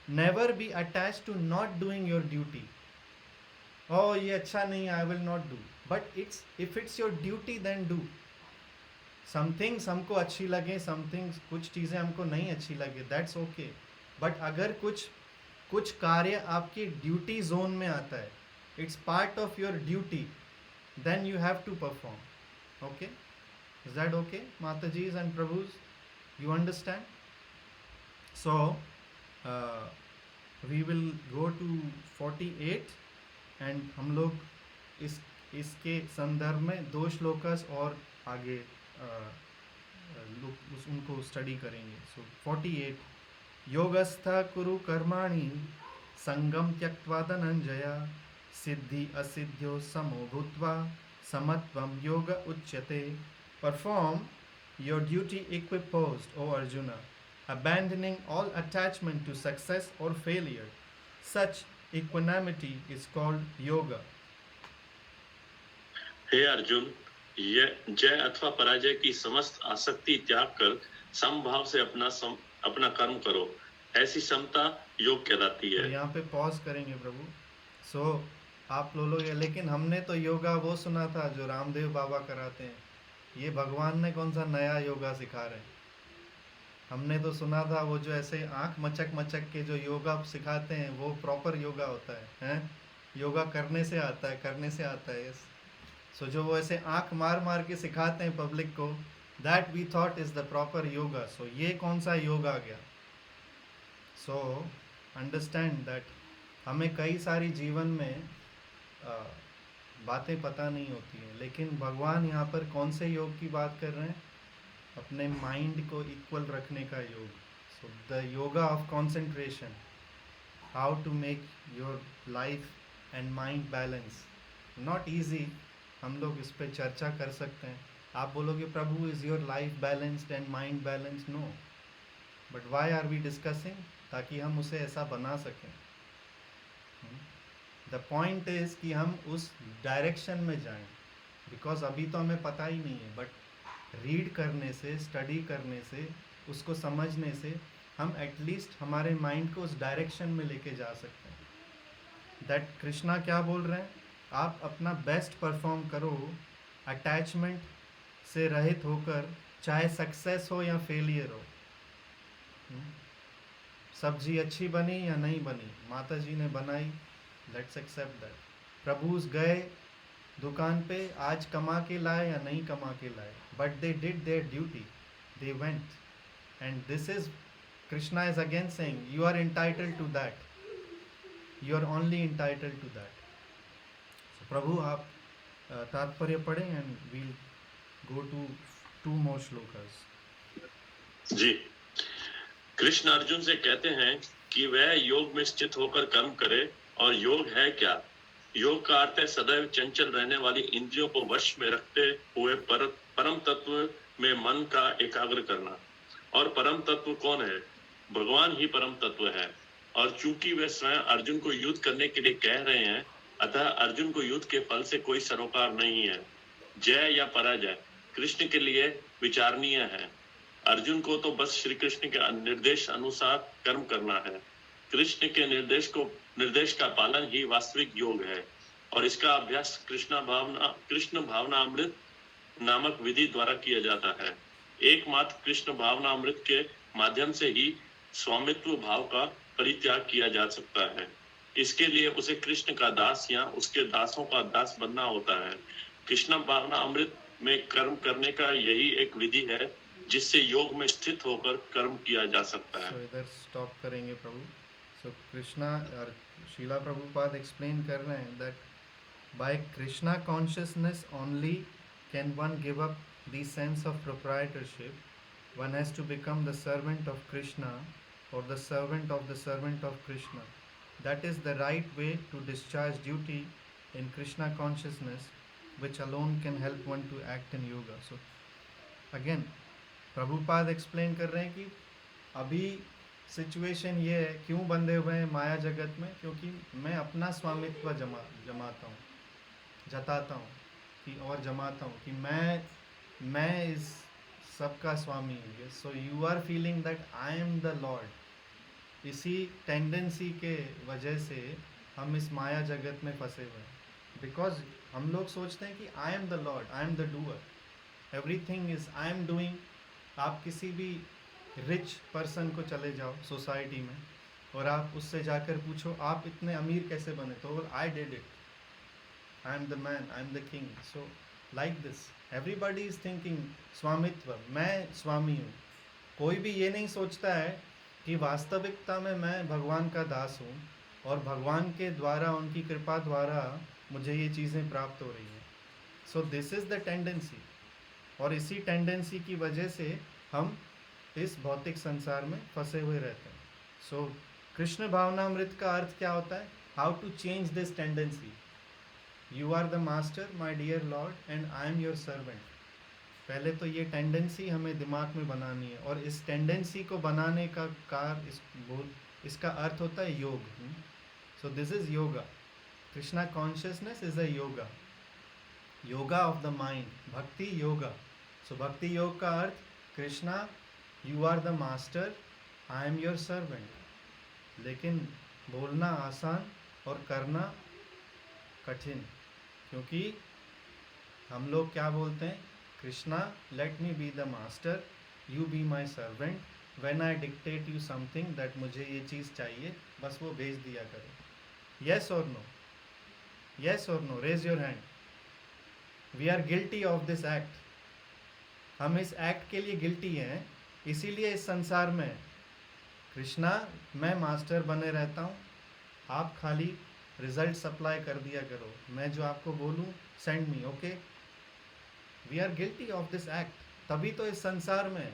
Speaker 1: never be attached to not doing your duty. ओ ये अच्छा नहीं, I will not do, but if it's your duty then do. Somethings हमको अच्छी लगे, समथिंग्स कुछ चीज़ें हमको नहीं अच्छी लगे, दैट्स ओके, बट अगर कुछ कार्य आपकी ड्यूटी जोन में आता है, it's part of your duty, then you have to perform. Okay, is that okay माताजीज एंड प्रभुज? You understand? So we will go to 48 and हम लोग इसके संदर्भ में 2 श्लोकस और आगे उनको स्टडी करेंगे. सो 48 योगस्थ कुरु कर्माणि संगम त्यक्त्वा धनंजय सिद्धि असिद्ध्यो समो भूत्वा समत्वम योग उच्यते. Perform your duty equiposed, O Arjuna, abandoning all attachment to success or failure. Such equanimity is called yoga.
Speaker 5: हे अर्जुन, यह जय अथवा पराजय की समस्त आसक्ति त्याग कर समभाव से अपना कर्म करो. ऐसी समता योग कहलाती
Speaker 1: तो
Speaker 5: है.
Speaker 1: यहाँ पे पॉज करेंगे प्रभु. सो आप लोग, लेकिन हमने तो योगा वो सुना था जो रामदेव बाबा कराते हैं. ये भगवान ने कौन सा नया योगा सिखा रहे हैं? हमने तो सुना था वो जो ऐसे आंख मचक मचक के जो योगा सिखाते हैं वो प्रॉपर योगा होता है, हैं? योगा करने से आता है. यस. सो जो वो ऐसे आंख मार मार के सिखाते हैं पब्लिक को, that we thought is the proper yoga. So ये कौन सा योग आ गया? सो अंडरस्टैंड दैट हमें कई सारी जीवन में बातें पता नहीं होती हैं, लेकिन भगवान यहाँ पर कौन से योग की बात कर रहे हैं? अपने माइंड को इक्वल रखने का योग. So the yoga of concentration, how to make your life and mind balance. Not easy. हम लोग इस पे चर्चा कर सकते हैं. आप बोलोगे Prabhu is your life balanced and mind balanced? No. But why are we discussing? ताकि हम उसे ऐसा बना सकें. द पॉइंट इज़ कि हम उस डायरेक्शन में जाएं. बिकॉज अभी तो हमें पता ही नहीं है, बट रीड करने से, स्टडी करने से, उसको समझने से हम एटलीस्ट हमारे माइंड को उस डायरेक्शन में लेके जा सकते हैं. दैट कृष्णा क्या बोल रहे हैं? आप अपना बेस्ट परफॉर्म करो, अटैचमेंट से रहित होकर, चाहे सक्सेस हो या फेलियर हो. सब्जी अच्छी बनी या नहीं बनी, माता जी ने बनाई, लेट्स एक्सेप्ट दैट. प्रभु गए दुकान पे, आज कमा के लाए या नहीं कमा के लाए, but they did their duty, they went. And this is Krishna is again saying you are entitled to that, you are only entitled to that. Prabhu आप तात्पर्य पढ़ें and we'll go to 2 more श्लोकास.
Speaker 5: जी. कृष्ण अर्जुन से कहते हैं कि वह योग में स्थित होकर कर्म करे. और योग है क्या? योग का अर्थ है सदैव चंचल रहने वाली इंद्रियों को वश में रखते हुए परम तत्व में मन का एकाग्र करना. और परम तत्व कौन है? भगवान ही परम तत्व है. और चूंकि वे स्वयं अर्जुन को युद्ध करने के लिए कह रहे हैं, अतः अर्जुन को युद्ध के फल से कोई सरोकार नहीं है. जय या पराजय कृष्ण के लिए विचारणीय है. अर्जुन को तो बस श्री कृष्ण के निर्देश अनुसार कर्म करना है. कृष्ण के निर्देश का पालन ही वास्तविक योग है. और इसका अभ्यास कृष्ण भावना अमृत नामक विधि द्वारा किया जाता है. एकमात्र कृष्ण भावना अमृत के माध्यम से ही स्वामित्व भाव का परित्याग किया जा सकता है. इसके लिए उसे कृष्ण का दास या उसके दासों का दास बनना होता है. कृष्ण भावना अमृत में कर्म करने का यही एक विधि है जिससे योग में स्थित होकर कर्म किया जा सकता है.
Speaker 1: So, इधर स्टॉप करेंगे प्रभु. सो कृष्णा और शीला प्रभुपाद एक्सप्लेन कर रहे हैं that by Krishna consciousness only can one give up the sense of proprietorship. One has to become the servant of Krishna और the servant of Krishna. That is the right way to discharge duty in Krishna consciousness which alone can help one to act in yoga. So again Prabhupada explain कर रहे हैं कि अभी situation ये है, क्यों बंधे हुए हैं माया जगत में? क्योंकि मैं अपना स्वामित्व जताता हूँ कि मैं इस सबका स्वामी हूँ. So you are feeling that I am the Lord. इसी टेंडेंसी के वजह से हम इस माया जगत में फंसे हुए हैं. बिकॉज हम लोग सोचते हैं कि आई am the Lord, I am the doer, everything is I am doing. आप किसी भी रिच पर्सन को चले जाओ सोसाइटी में और आप उससे जाकर पूछो आप इतने अमीर कैसे बने, तो I did it, I am the man, I am the king. So like this everybody is thinking स्वामित्व, मैं स्वामी हूँ. कोई भी ये नहीं सोचता है कि वास्तविकता में मैं भगवान का दास हूँ और भगवान के द्वारा, उनकी कृपा द्वारा मुझे ये चीज़ें प्राप्त हो रही हैं. So this is the tendency, और इसी टेंडेंसी की वजह से हम इस भौतिक संसार में फंसे हुए रहते हैं. सो कृष्ण भावनामृत का अर्थ क्या होता है? How to change this tendency. You are the master my dear lord and I am your servant. पहले तो ये टेंडेंसी हमें दिमाग में बनानी है, और इस टेंडेंसी को बनाने का इसका अर्थ होता है योग. So this is yoga. Krishna consciousness is a yoga, yoga of the mind, bhakti yoga. So भक्ति योग का अर्थ, Krishna you are the master, I am your servant. लेकिन बोलना आसान और करना कठिन, क्योंकि हम लोग क्या बोलते हैं? Krishna let me be the master, you be my servant, when I dictate you something that मुझे ये चीज़ चाहिए, बस वो भेज दिया करो. येस और नो? येस और no? Raise your hand. We are guilty of this act. हम इस एक्ट के लिए गिल्टी हैं, इसीलिए इस संसार में कृष्णा मैं मास्टर बने रहता हूँ, आप खाली रिजल्ट सप्लाई कर दिया करो, मैं जो आपको बोलूँ send me, okay. We are guilty of this act. तभी तो इस संसार में,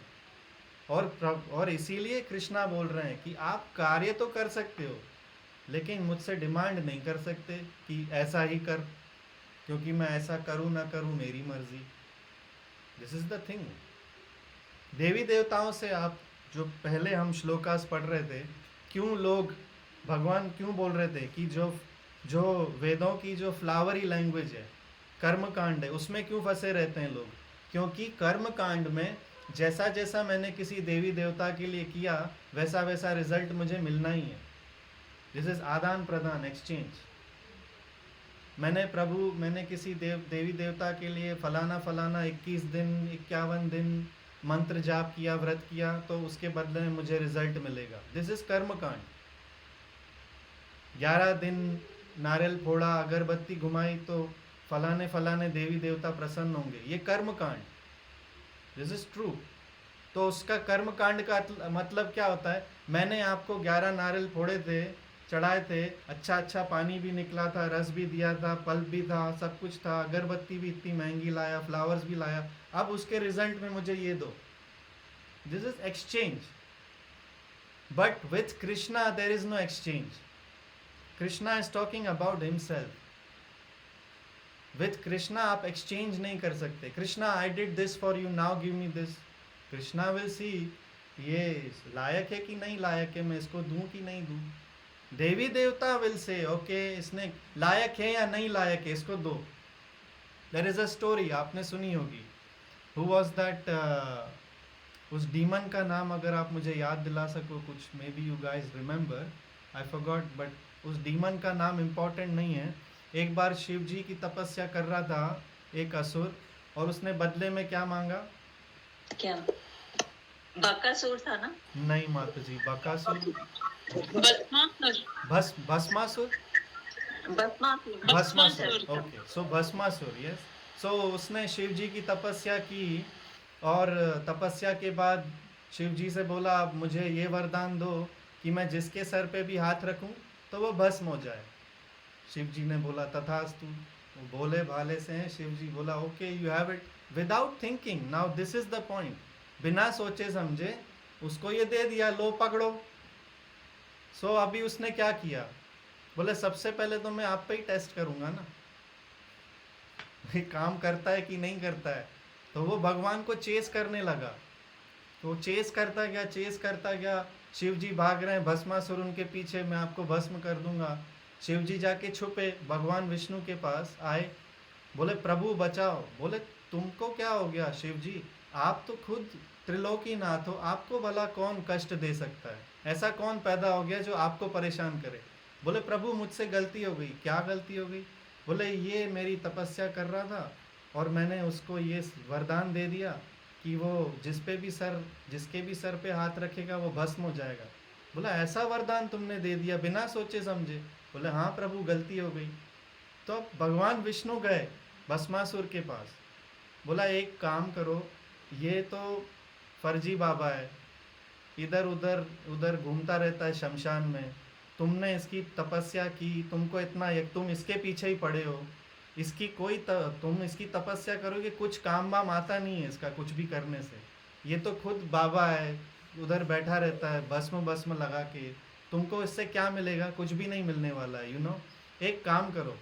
Speaker 1: और इसीलिए कृष्णा बोल रहे हैं कि आप कार्य तो कर सकते हो, लेकिन मुझसे डिमांड नहीं कर सकते कि ऐसा ही कर, क्योंकि मैं ऐसा करूँ ना करूँ मेरी मर्जी. This is the thing. देवी देवताओं से आप, जो पहले हम श्लोकास पढ़ रहे थे, क्यों लोग, भगवान क्यों बोल रहे थे कि जो वेदों की जो फ्लावरी लैंग्वेज है, कर्म कांड है, उसमें क्यों फंसे रहते हैं लोग? क्योंकि कर्म कांड में जैसा जैसा मैंने किसी देवी देवता के लिए किया, वैसा वैसा रिजल्ट मुझे मिलना ही है. दिस इज आदान प्रदान, एक्सचेंज. मैंने किसी देवी देवता के लिए फलाना 21 दिन 51 दिन मंत्र जाप किया, व्रत किया, तो उसके बदले में मुझे रिजल्ट मिलेगा. दिस इज कर्म कांड. 11 दिन नारियल फोड़ा, अगरबत्ती घुमाई, तो फलाने देवी देवता प्रसन्न होंगे. ये कर्म कांड. This is true. तो उसका कर्म कांड का मतलब क्या होता है? मैंने आपको 11 नारियल फोड़े थे, चढ़ाए थे, अच्छा पानी भी निकला था, रस भी दिया था, पल्प भी था, सब कुछ था, अगरबत्ती भी इतनी महंगी लाया, फ्लावर्स भी लाया, अब उसके रिजल्ट में मुझे ये दो. This is exchange. But with Krishna there is no exchange. Krishna is talking about himself. With Krishna आप एक्सचेंज नहीं कर सकते. Krishna I did this for you, now give me this. Krishna will see ये लायक है कि नहीं लायक है, मैं इसको दूं कि नहीं दूं. देवी देवता विल से ओके इसने लायक है या नहीं लायक है, इसको दो. देयर इज अ स्टोरी, आपने सुनी होगी. Who was that? उस डीमन का नाम अगर आप मुझे याद दिला सको कुछ, may be you guys remember, I forgot, but उस डीमन का नाम इम्पॉर्टेंट नहीं है. एक बार शिव जी की तपस्या कर रहा था एक असुर, और उसने बदले में क्या मांगा?
Speaker 2: क्या? बकासुर था ना?
Speaker 1: नहीं माता जी, बकासुर,
Speaker 2: भस्मासुर.
Speaker 1: भस्मासुर. ओके, सो भस्मासुर, यस. सो उसने शिव जी की तपस्या की, और तपस्या के बाद शिव जी से बोला, अब मुझे ये वरदान दो कि मैं जिसके सर पे भी हाथ रखूं तो वो भस्म हो जाए. शिव जी ने बोला तथास्तु. वो भोले भाले से हैं. शिव जी बोला okay you have it, without thinking. Now this is the point. बिना सोचे समझे उसको ये दे दिया, लो पकड़ो. सो अभी उसने क्या किया? बोले सबसे पहले तो मैं आप पे ही टेस्ट करूंगा ना, ये काम करता है कि नहीं करता है. तो वो भगवान को चेस करने लगा. तो चेस करता गया. शिव जी भाग रहे हैं, भस्मासुर उनके पीछे, मैं आपको भस्म कर दूंगा. शिव जी जाके छुपे, भगवान विष्णु के पास आए, बोले प्रभु बचाओ. बोले तुमको क्या हो गया शिव जी, आप तो खुद त्रिलोकीनाथ हो, आपको भला कौन कष्ट दे सकता है? ऐसा कौन पैदा हो गया जो आपको परेशान करे? बोले प्रभु मुझसे गलती हो गई. क्या गलती हो गई? बोले ये मेरी तपस्या कर रहा था और मैंने उसको ये वरदान दे दिया कि वो जिसके भी सर पे हाथ रखेगा वो भस्म हो जाएगा. बोला ऐसा वरदान तुमने दे दिया बिना सोचे समझे? बोले हाँ प्रभु गलती हो गई. तो अब भगवान विष्णु गए भस्मासुर के पास. बोला एक काम करो, ये तो फर्जी बाबा है, इधर उधर घूमता रहता है शमशान में, तुमने इसकी तपस्या की, तुमको इतना तुम इसके पीछे ही पड़े हो, इसकी कोई तुम इसकी तपस्या करोगे, कुछ काम वाम आता नहीं है इसका कुछ भी करने से। ये तो खुद बाबा है, उधर बैठा रहता है भस्म भस्म लगा के, तुमको इससे क्या मिलेगा? कुछ भी नहीं मिलने वाला है, यू नो। एक काम करो,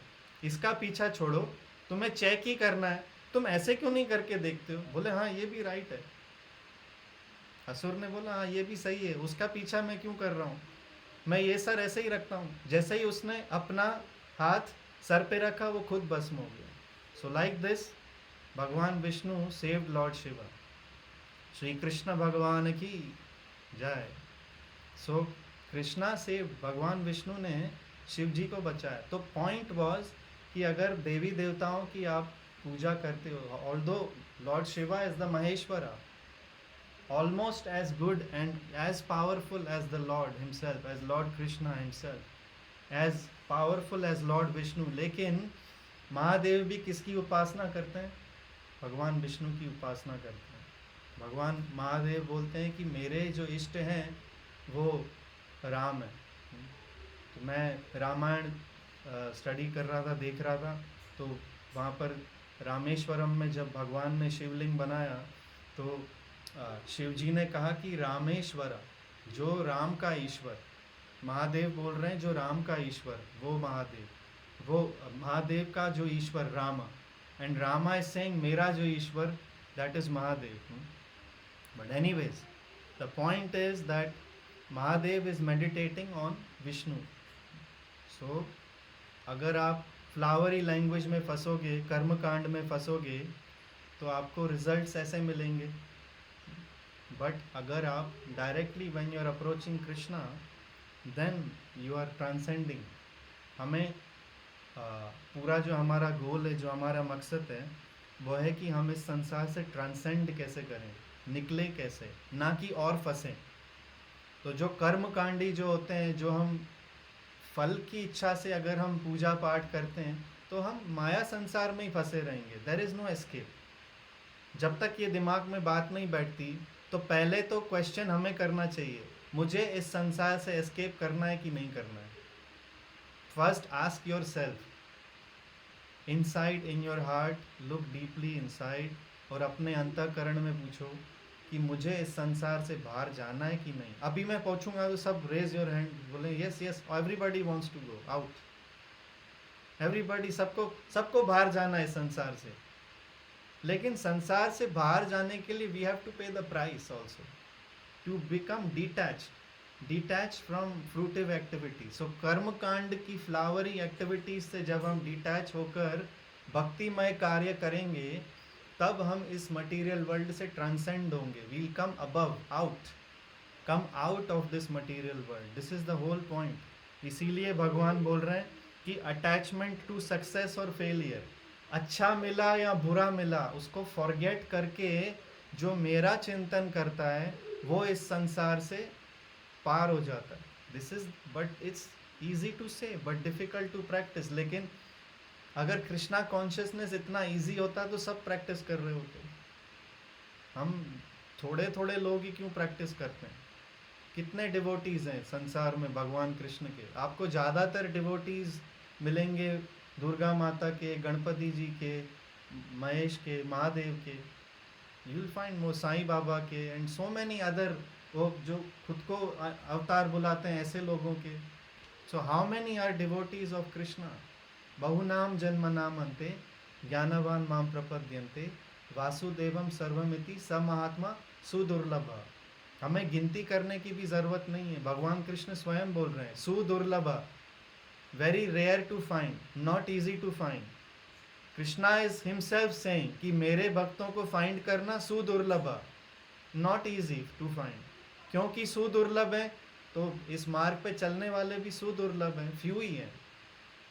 Speaker 1: इसका पीछा छोड़ो, तुम्हें चेक ही करना है, तुम ऐसे क्यों नहीं करके देखते हो? बोले हाँ ये भी राइट है। असुर ने बोला हाँ ये भी सही है, उसका पीछा मैं क्यों कर रहा हूँ, मैं ये सर ऐसे ही रखता हूँ। जैसे ही उसने अपना हाथ सर पे रखा वो खुद भस्म हो गया। सो लाइक दिस भगवान विष्णु सेव्ड लॉर्ड शिवा। श्री कृष्ण भगवान की जय। सो कृष्णा सेव्ड, भगवान विष्णु ने शिव जी को बचाया। तो पॉइंट वॉज कि अगर देवी देवताओं की आप पूजा करते हो, although Lord Shiva is the Maheshwara, almost as good and as powerful as the Lord himself, as Lord Krishna himself, as powerful as Lord Vishnu, लेकिन महादेव भी किसकी उपासना करते हैं? भगवान विष्णु की उपासना करते हैं। भगवान महादेव बोलते हैं कि मेरे जो इष्ट हैं वो राम है। तो मैं रामायण स्टडी कर रहा था, देख रहा था, तो वहाँ पर रामेश्वरम में जब भगवान ने शिवलिंग बनाया तो शिव जी ने कहा कि रामेश्वर, जो राम का ईश्वर, महादेव बोल रहे हैं जो राम का ईश्वर वो महादेव, वो महादेव का जो ईश्वर Rama, and Rama is saying मेरा जो ईश्वर that is Mahadev. But anyways the point is that Mahadev is meditating on Vishnu. So अगर आप फ्लावरी लैंग्वेज में फंसोगे, कर्मकांड में फंसोगे, तो आपको रिजल्ट्स ऐसे मिलेंगे। बट अगर आप directly when you are approaching Krishna then you are transcending. हमें पूरा जो हमारा गोल है, जो हमारा मकसद है, वो है कि हम इस संसार से ट्रांसेंड कैसे करें, निकले कैसे, ना कि और फंसें। तो जो कर्मकांडी जो होते हैं, जो हम फल की इच्छा से अगर हम पूजा पाठ करते हैं तो हम माया संसार में ही फंसे रहेंगे। There is no escape. जब तक ये दिमाग में बात नहीं बैठती तो पहले तो क्वेश्चन हमें करना चाहिए, मुझे इस संसार से एस्केप करना है कि नहीं करना है। First ask your self inside in your heart, look deeply inside, और अपने अंतःकरण में पूछो कि मुझे इस संसार से बाहर जाना है कि नहीं। अभी मैं पूछूंगा तो सब रेज योर हैंड, बोले yes yes, everybody wants to go out, everybody, सबको बाहर जाना है इस संसार से। लेकिन संसार से बाहर जाने के लिए we have to pay the price also, to become detach from fruitive activity. So कर्म कांड की फ्लावरी एक्टिविटीज से जब हम डिटैच होकर भक्तिमय कार्य करेंगे तब हम इस मटेरियल वर्ल्ड से ट्रांसेंड होंगे। We'll come above, come out of this material world. This is the whole point. इसीलिए भगवान बोल रहे हैं कि अटैचमेंट टू सक्सेस और फेलियर, अच्छा मिला या बुरा मिला, उसको फॉरगेट करके जो मेरा चिंतन करता है वो इस संसार से पार हो जाता है। This is, but it's easy to say but difficult to practice. लेकिन अगर कृष्णा कॉन्शियसनेस इतना इजी होता तो सब प्रैक्टिस कर रहे होते। हम थोड़े थोड़े लोग ही क्यों प्रैक्टिस करते हैं? कितने डिवोटीज हैं संसार में भगवान कृष्ण के? आपको ज़्यादातर डिवोटीज मिलेंगे दुर्गा माता के, गणपति जी के, महेश के, महादेव के, यू विल फाइंड वो साईं बाबा के, एंड सो मैनी अदर, वो जो खुद को अवतार बुलाते हैं ऐसे लोगों के। So how many are devotees of Krishna? बहुनाम जन्मनाम अन्ते ज्ञानवान माम प्रपद्यन्ते वासुदेवम सर्वमिति स महात्मा सुदुर्लभ। हमें गिनती करने की भी ज़रूरत नहीं है। भगवान कृष्ण स्वयं बोल रहे हैं सुदुर्लभ, very rare to find, not easy to find. Krishna is himself saying कि मेरे भक्तों को फाइंड करना सुदुर्लभ, नॉट ईजी टू फाइंड। क्योंकि सुदुर्लभ है तो इस मार्ग पे चलने वाले भी सुदुर्लभ हैं, फ्यू ही हैं।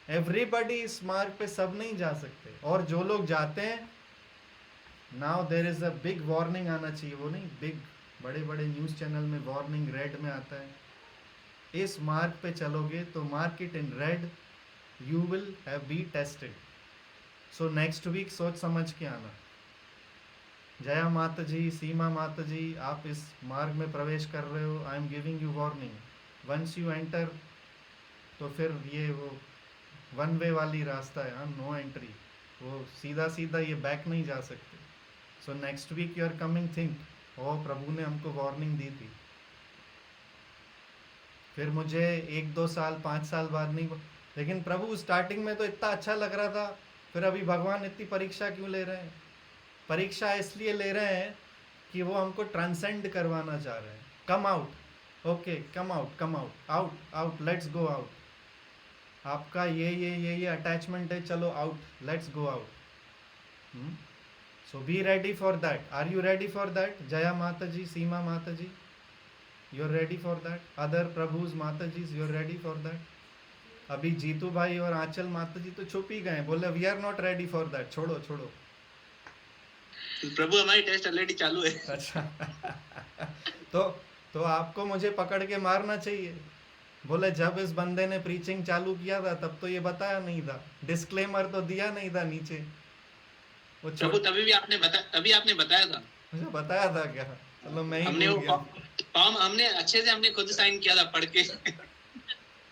Speaker 1: एवरीबडी इस मार्ग पे सब नहीं जा सकते, और जो लोग जाते हैं, now there is a big warning आना चाहिए, वो नहीं बिग बड़े बड़े न्यूज़ चैनल में वार्निंग रेड में आता है, इस मार्ग पे चलोगे तो mark it in red, you will have be tested. So next week सोच समझ के आना। जया माता जी, सीमा माता जी, आप इस मार्ग में प्रवेश कर रहे हो, I am giving you warning. Once you enter तो फिर ये वो वन वे वाली रास्ता है, नो एंट्री, वो सीधा सीधा ये बैक नहीं जा सकते. So next week you are coming, think, ओ प्रभु ने हमको वार्निंग दी थी. फिर मुझे 1-2 साल 5 साल बाद नहीं, लेकिन प्रभु स्टार्टिंग में तो इतना अच्छा लग रहा था, फिर अभी भगवान इतनी परीक्षा क्यों ले रहे हैं? परीक्षा इसलिए ले रहे हैं कि वो हमको ट्रांसेंड करवाना चाह रहे हैं. Come out, okay, come out, come out, out out, let's go out. आपका ये अटैचमेंट है, चलो out, let's go out. So be ready for that. Are you ready for that? Jaya mata ji, Seema mata ji, you are ready for that? Other प्रभुज mata ji, you are ready for that? अभी जीतू भाई और आंचल माता जी तो छुप ही गए, बोले we are not ready for that. छोड़ो छोड़ो.
Speaker 4: प्रभु हमारी टेस्ट ऑलरेडी चालू है.
Speaker 1: अच्छा. तो आपको मुझे पकड़ के मारना चाहिए. बोले जब इस बंदे ने प्रीचिंग चालू किया था तब तो ये बताया नहीं था, डिस्क्लेमर तो दिया नहीं था नीचे. वो
Speaker 4: प्रभु तभी आपने बताया था.
Speaker 1: मुझे बताया था क्या? चलो मैं ही
Speaker 4: हमने
Speaker 1: भूल
Speaker 4: वो
Speaker 1: गया.
Speaker 4: फॉर्म हमने अच्छे से हमने खुद साइन किया था पढ़ के.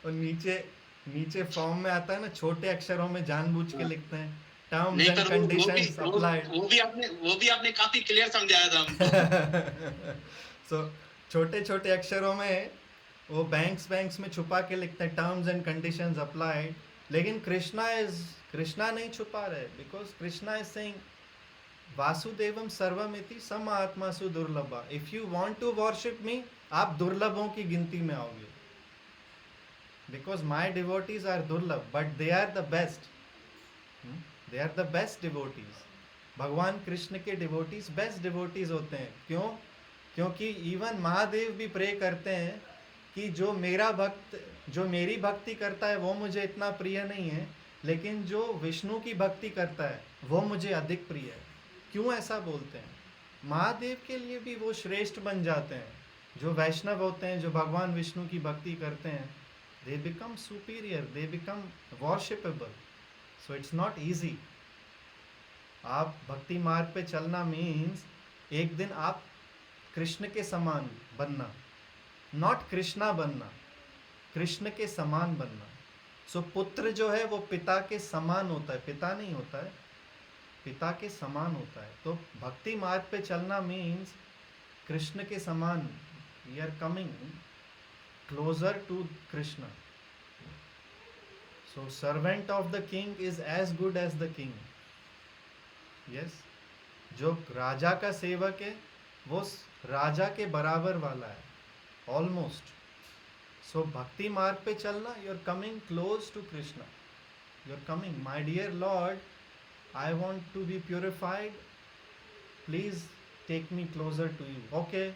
Speaker 1: और नीचे फॉर्म में आता है ना, छोटे अक्षरों में जानबूझ के लिखते हैं, टर्म्स
Speaker 4: नहीं
Speaker 1: एंड
Speaker 4: पर
Speaker 1: कंडीशंस अप्लाइड.
Speaker 4: वो भी आपने काफी क्लियर समझाया था हमको.
Speaker 1: सो छोटे छोटे अक्षरों में वो बैंक्स में छुपा के लिखते हैं, टर्म्स एंड कंडीशंस अप्लाइड. लेकिन कृष्णा नहीं छुपा रहे, बिकॉज कृष्णा इज सेइंग वासुदेवम सर्वमिति सम आत्मासु दुर्लभा. If you want to worship me, आप दुर्लभों की गिनती में आओगे. बिकॉज माई डिवोटीज आर दुर्लभ, but they are the best. They are the best devotees. भगवान कृष्ण के डिवोटीज बेस्ट डिवोटीज होते हैं. क्यों? क्योंकि इवन महादेव भी प्रे करते हैं कि जो मेरी भक्ति करता है वो मुझे इतना प्रिय नहीं है, लेकिन जो विष्णु की भक्ति करता है वो मुझे अधिक प्रिय है. क्यों ऐसा बोलते हैं? महादेव के लिए भी वो श्रेष्ठ बन जाते हैं. जो वैष्णव होते हैं, जो भगवान विष्णु की भक्ति करते हैं, they become superior, they become worshipable. So it's not easy. आप भक्ति मार्ग पे चलना मीन्स एक दिन आप कृष्ण के समान बनना, नॉट कृष्णा बनना, कृष्ण के समान बनना. सो पुत्र जो है वो पिता के समान होता है, पिता नहीं होता है, पिता के समान होता है. तो भक्ति मार्ग पे चलना मीन्स कृष्ण के समान. We are coming closer to Krishna. So servant of the king is as good as the king. Yes. जो राजा का सेवक है वो राजा के बराबर वाला है, almost. So भक्ति मार्ग पे चलना, you are coming close to Krishna. You are coming, my dear Lord, I want to be purified. Please take me closer to you. Okay,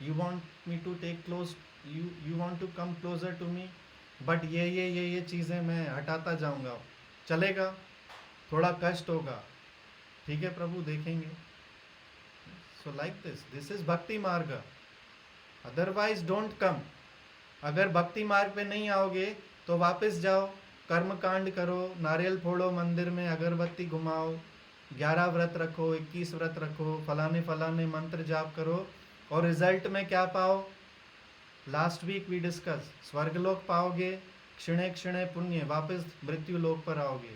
Speaker 1: you want me to take close. You want to come closer to me, but ये चीज़ें मैं हटाता जाऊंगा. चलेगा, थोड़ा कष्ट होगा, ठीक है प्रभु, देखेंगे. So like this is भक्ति मार्ग. Otherwise don't come. अगर भक्ति मार्ग पे नहीं आओगे तो वापस जाओ, कर्म कांड करो, नारियल फोड़ो, मंदिर में अगरबत्ती घुमाओ, 11 व्रत रखो, 21 व्रत रखो, फलाने मंत्र जाप करो, और रिजल्ट में क्या पाओ? लास्ट वीक वी डिस्कस, स्वर्गलोक पाओगे, क्षणे क्षणे पुण्य, वापस मृत्यु लोक पर आओगे.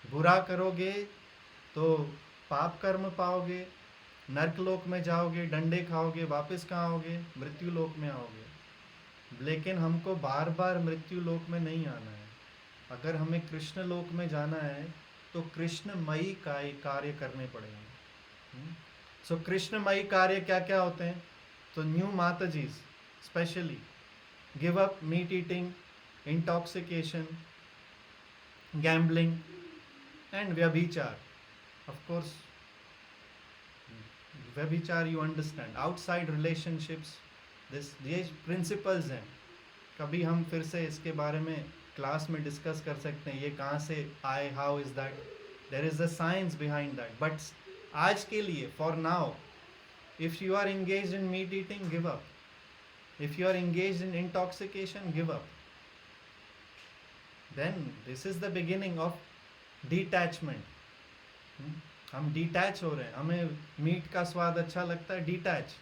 Speaker 1: बुरा करोगे तो पाप कर्म पाओगे, नरक लोक में जाओगे, डंडे खाओगे, वापस कहाँ आओगे? मृत्यु लोक में आओगे. लेकिन हमको बार बार मृत्यु लोक में नहीं आना है. अगर हमें कृष्ण लोक में जाना है तो कृष्णमयी कार्य करने पड़ेंगे. सो कृष्णमयी कार्य क्या क्या होते हैं? तो न्यू माताजीज specially give up meat eating, intoxication, gambling and व्यभिचार. ऑफ कोर्स व्यभिचार यू अंडरस्टैंड, आउटसाइड रिलेशनशिप्स, ये प्रिंसिपल्स हैं. कभी हम फिर से इसके बारे में क्लास में डिस्कस कर सकते हैं, ये कहाँ से आए, how is that, there is a science behind that. But आज के लिए, for now, if you are engaged in meat eating, give up. If you are engaged in intoxication, give up. Then this is the beginning of detachment. हम detach हो रहे हैं, हमें meet का स्वाद अच्छा लगता है, डिटैच,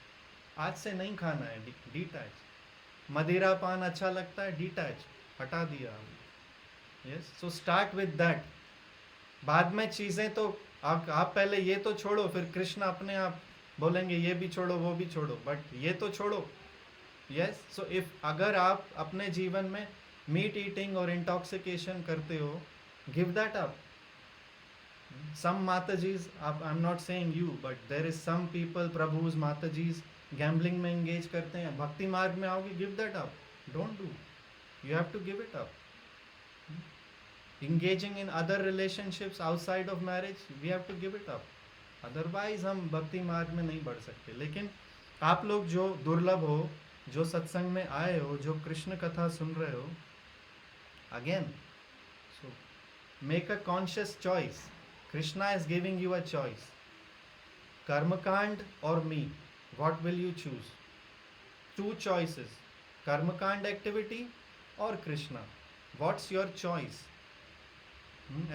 Speaker 1: आज से नहीं खाना है, डिटैच. मदिरा पान अच्छा लगता है, डिटैच. हटा दिया। Yes, so start with that. बाद में चीज़ें तो आप पहले ये तो छोड़ो, फिर कृष्ण अपने आप बोलेंगे ये भी छोड़ो वो भी छोड़ो, बट ये तो छोड़ो। यस, सो इफ अगर आप अपने जीवन में मीट ईटिंग और इंटॉक्सिकेशन करते हो, give that up. Some Mataji's, I'm not saying you, but there is some people, Prabhu's, Mataji's, gambling में engage करते हैं, भक्ति मार्ग में आओगे, give that up. Don't do. You have to give it up. Engaging in other relationships outside of marriage, we have to give it up. Otherwise हम भक्ति मार्ग में नहीं बढ़ सकते। लेकिन आप लोग जो दुर्लभ हो, जो सत्संग में आए हो, जो कृष्ण कथा सुन रहे हो, again, so make a conscious choice. Krishna is giving you a choice. Karmakand or me? What will you choose? Two choices. Karmakand activity or Krishna? What's your choice?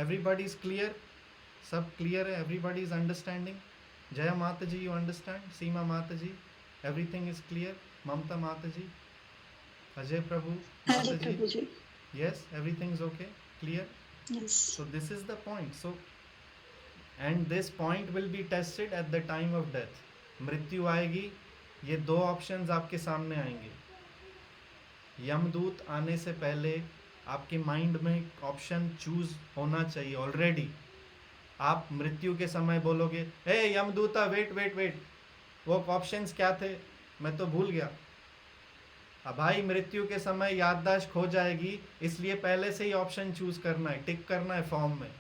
Speaker 1: Everybody is clear? Sab clear hai? Everybody is understanding? Jaya Mataji, you understand? Seema Mataji, everything is clear? Mamta Mataji? Ajay Prabhu? Mataji? Yes, everything is okay? Clear?
Speaker 6: Yes.
Speaker 1: So this is the point. So and this point will be tested at the time of death. मृत्यु आएगी, ये दो options आपके सामने आएंगे। यमदूत आने से पहले आपके माइंड में ऑप्शन चूज होना चाहिए ऑलरेडी। आप मृत्यु के समय बोलोगे ए यमदूता वेट वेट वेट, वो ऑप्शंस क्या थे मैं तो भूल गया। अब भाई मृत्यु के समय याददाश्त खो जाएगी, इसलिए पहले से ही ऑप्शन चूज करना है, टिक करना है फॉर्म में।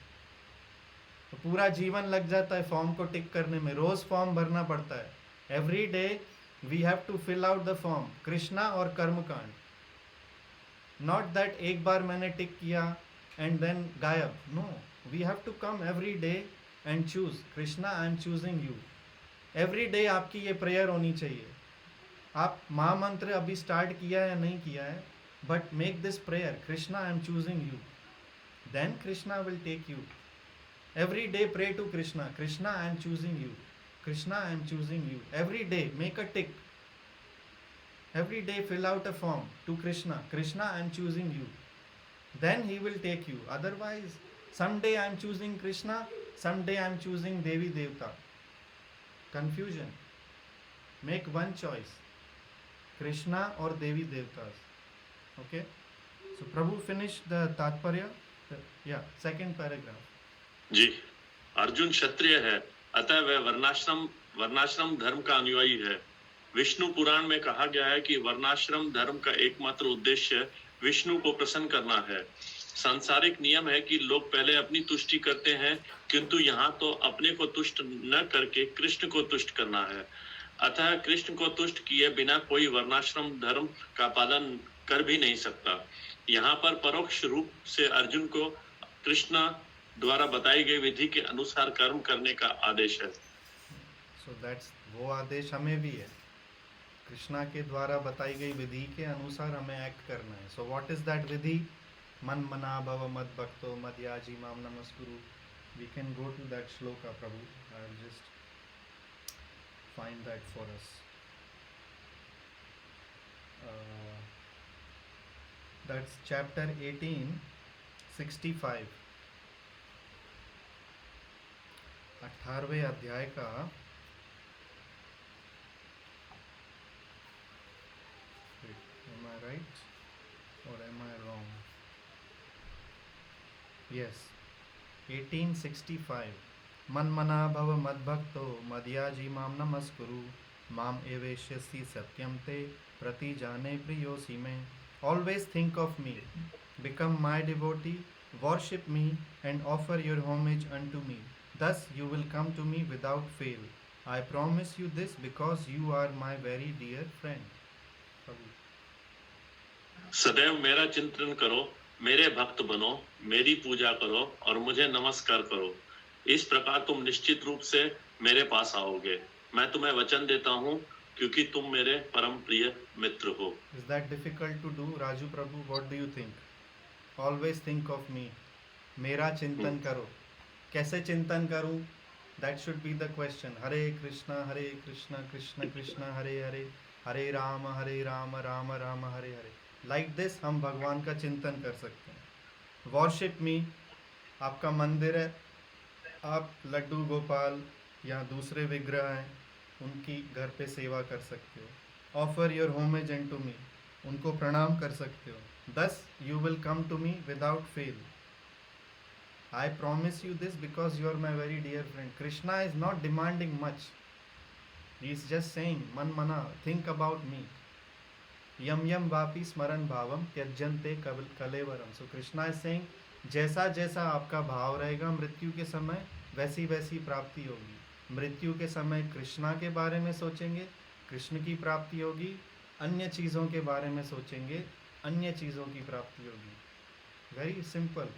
Speaker 1: तो पूरा जीवन लग जाता है फॉर्म को टिक करने में, रोज फॉर्म भरना पड़ता है। Every day we have to fill out the form, Krishna और कर्मकांड। नॉट दैट एक बार मैंने टिक किया एंड देन गायब, no, we have to come every day and choose Krishna, I am choosing you. Every day आपकी ये प्रेयर होनी चाहिए। आप महामंत्र अभी स्टार्ट किया है या नहीं किया है, but make this prayer, Krishna I am choosing you, then Krishna will take you. Every day pray to Krishna, Krishna I am choosing you, Krishna I am choosing you. Every day make a tick. Every day fill out a form to Krishna, Krishna I am choosing you. Then he will take you. Otherwise, someday I am choosing Krishna, someday I am choosing Devi Devta. Confusion. Make one choice, Krishna or Devi Devtas. Okay? So Prabhu finished the Tatparya. Yeah, second paragraph.
Speaker 5: जी, अर्जुन क्षत्रिय है, अतः वह वर्णाश्रम धर्म का अनुयायी है। विष्णु पुराण में कहा गया है कि वर्णाश्रम धर्म का एकमात्र उद्देश्य विष्णु को प्रसन्न करना है। सांसारिक नियम है कि लोग पहले अपनी तुष्टि करते हैं, किंतु यहाँ तो अपने को तुष्ट न करके कृष्ण को तुष्ट करना है। अतः कृष्ण को तुष्ट किए बिना कोई वर्णाश्रम धर्म का पालन कर भी नहीं सकता। यहाँ पर परोक्ष रूप से अर्जुन को कृष्ण द्वारा बताई गई विधि के अनुसार कर्म करने का आदेश है।
Speaker 1: So that's वो आदेश हमें भी है, कृष्णा के द्वारा बताई गई विधि के अनुसार हमें एक्ट करना है। So what is that विधि? मन मना भव मद भक्तो मद याजी माम नमस्कुरु। We can go to that shloka, Prabhu. I'll just find that for us. That's chapter 18, 65. 18वें अध्याय का am I right or am I wrong? Yes, 1865. मन मना भव मद भक्तो मदयाजी माम नमस्कुरु माम एवेश्यसि सत्यम ते प्रति जाने प्रियोसि में। Always think of me, become my devotee, worship me and offer your homage unto me. Thus you will come to me without fail. I promise you this because you are my very dear friend.
Speaker 5: सदैव मेरा चिंतन करो, मेरे भक्त बनो, मेरी पूजा करो और मुझे नमस्कार करो। इस प्रकार तुम निश्चित रूप से मेरे पास आओगे। मैं तुम्हें वचन देता हूँ क्योंकि तुम मेरे परम प्रिय मित्र हो।
Speaker 1: Is that difficult to do, Raju Prabhu? What do you think? Always think of me. मेरा चिंतन करो। कैसे चिंतन करूं? That should be the question. Hare Krishna Krishna Krishna Hare Hare, Hare Ram Ram Ram Hare Hare. Like this हम भगवान का चिंतन कर सकते हैं। वॉरशिप मी, आपका मंदिर है, आप लड्डू गोपाल या दूसरे विग्रह हैं उनकी घर पे सेवा कर सकते हो। Offer your homage and to me, उनको प्रणाम कर सकते हो। Thus you will come to me without fail. I promise you this because you are my very dear friend. Krishna is not demanding much. He is just saying, Man mana, think about me. Yam yam vapi smaran bhavam tyajante kalevaram. So Krishna is saying, जैसा जैसा आपका भाव रहेगा मृत्यु के समय वैसी वैसी प्राप्ति होगी। मृत्यु के समय कृष्णा के बारे में सोचेंगे, कृष्ण की प्राप्ति होगी। अन्य चीज़ों के बारे में सोचेंगे, अन्य चीज़ों की प्राप्ति होगी। Very simple.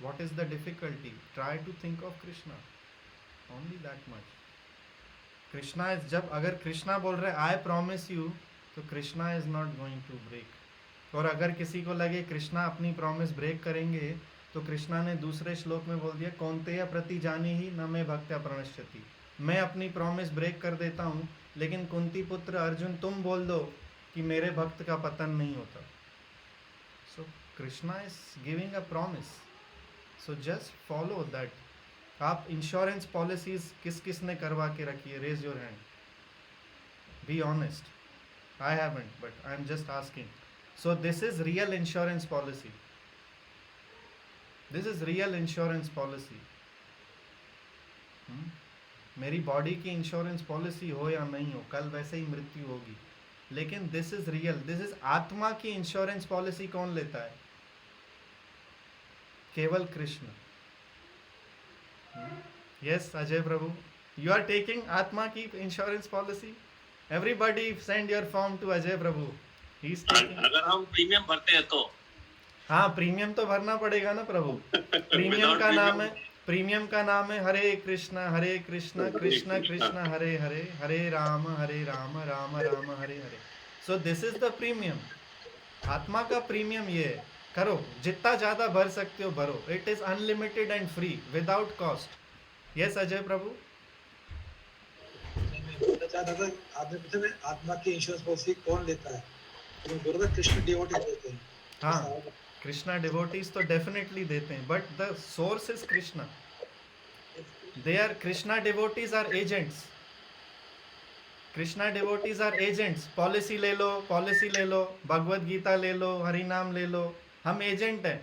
Speaker 1: What is the difficulty? Try to think of Krishna. Only that much. Krishna is, जब अगर कृष्णा बोल रहे I promise you, तो Krishna is not going to break. और अगर किसी को लगे कृष्णा अपनी प्रॉमिस ब्रेक करेंगे, तो कृष्णा ने दूसरे श्लोक में बोल दिया कौन्तेय प्रति जानी ही न मैं भक्त्या प्रणश्यति। मैं अपनी प्रॉमिस ब्रेक कर देता हूँ, लेकिन कुंती पुत्र अर्जुन तुम बोल दो कि मेरे भक्त का पतन नहीं होता। So Krishna is giving a promise. So just follow that. आप इंश्योरेंस पॉलिसीज किस किस ने करवा के रखी है? Raise your hand, be honest. I haven't, but I am just asking. So this is real insurance policy. This is real insurance policy. मेरी body की इंश्योरेंस पॉलिसी हो या नहीं हो, कल वैसे ही मृत्यु होगी, लेकिन this is real. This is आत्मा की इंश्योरेंस पॉलिसी। कौन लेता है? केवल Krishna. Yes Ajay Prabhu, you are taking आत्मा की insurance policy. Everybody send your form to Ajay Prabhu. He is taking.
Speaker 5: अगर हम प्रीमियम भरते हैं तो
Speaker 1: हाँ, प्रीमियम तो भरना पड़ेगा ना प्रभु। प्रीमियम का नाम है, प्रीमियम का नाम है Hare Krishna Krishna Krishna Hare Hare, Hare Ram Ram Ram Hare Hare. So this is the premium. आत्मा का प्रीमियम ये है। करो, जितना ज़्यादा भर सकते हो भरो। It is unlimited and free without cost. Yes Ajay prabhu.
Speaker 3: आपने पूछा ना आत्मा की इंश्योरेंस पॉलिसी कौन लेता है, तो मैं बोल रहा कृष्ण डिवोटी देते हैं।
Speaker 1: हाँ, कृष्णा डिवोटीज तो डेफिनेटली देते हैं, but the source is Krishna. They are Krishna devotees are agents. Krishna devotees are agents. Policy ले लो, पॉलिसी ले लो, भगवत गीता ले लो, हरि नाम ले लो, हम एजेंट हैं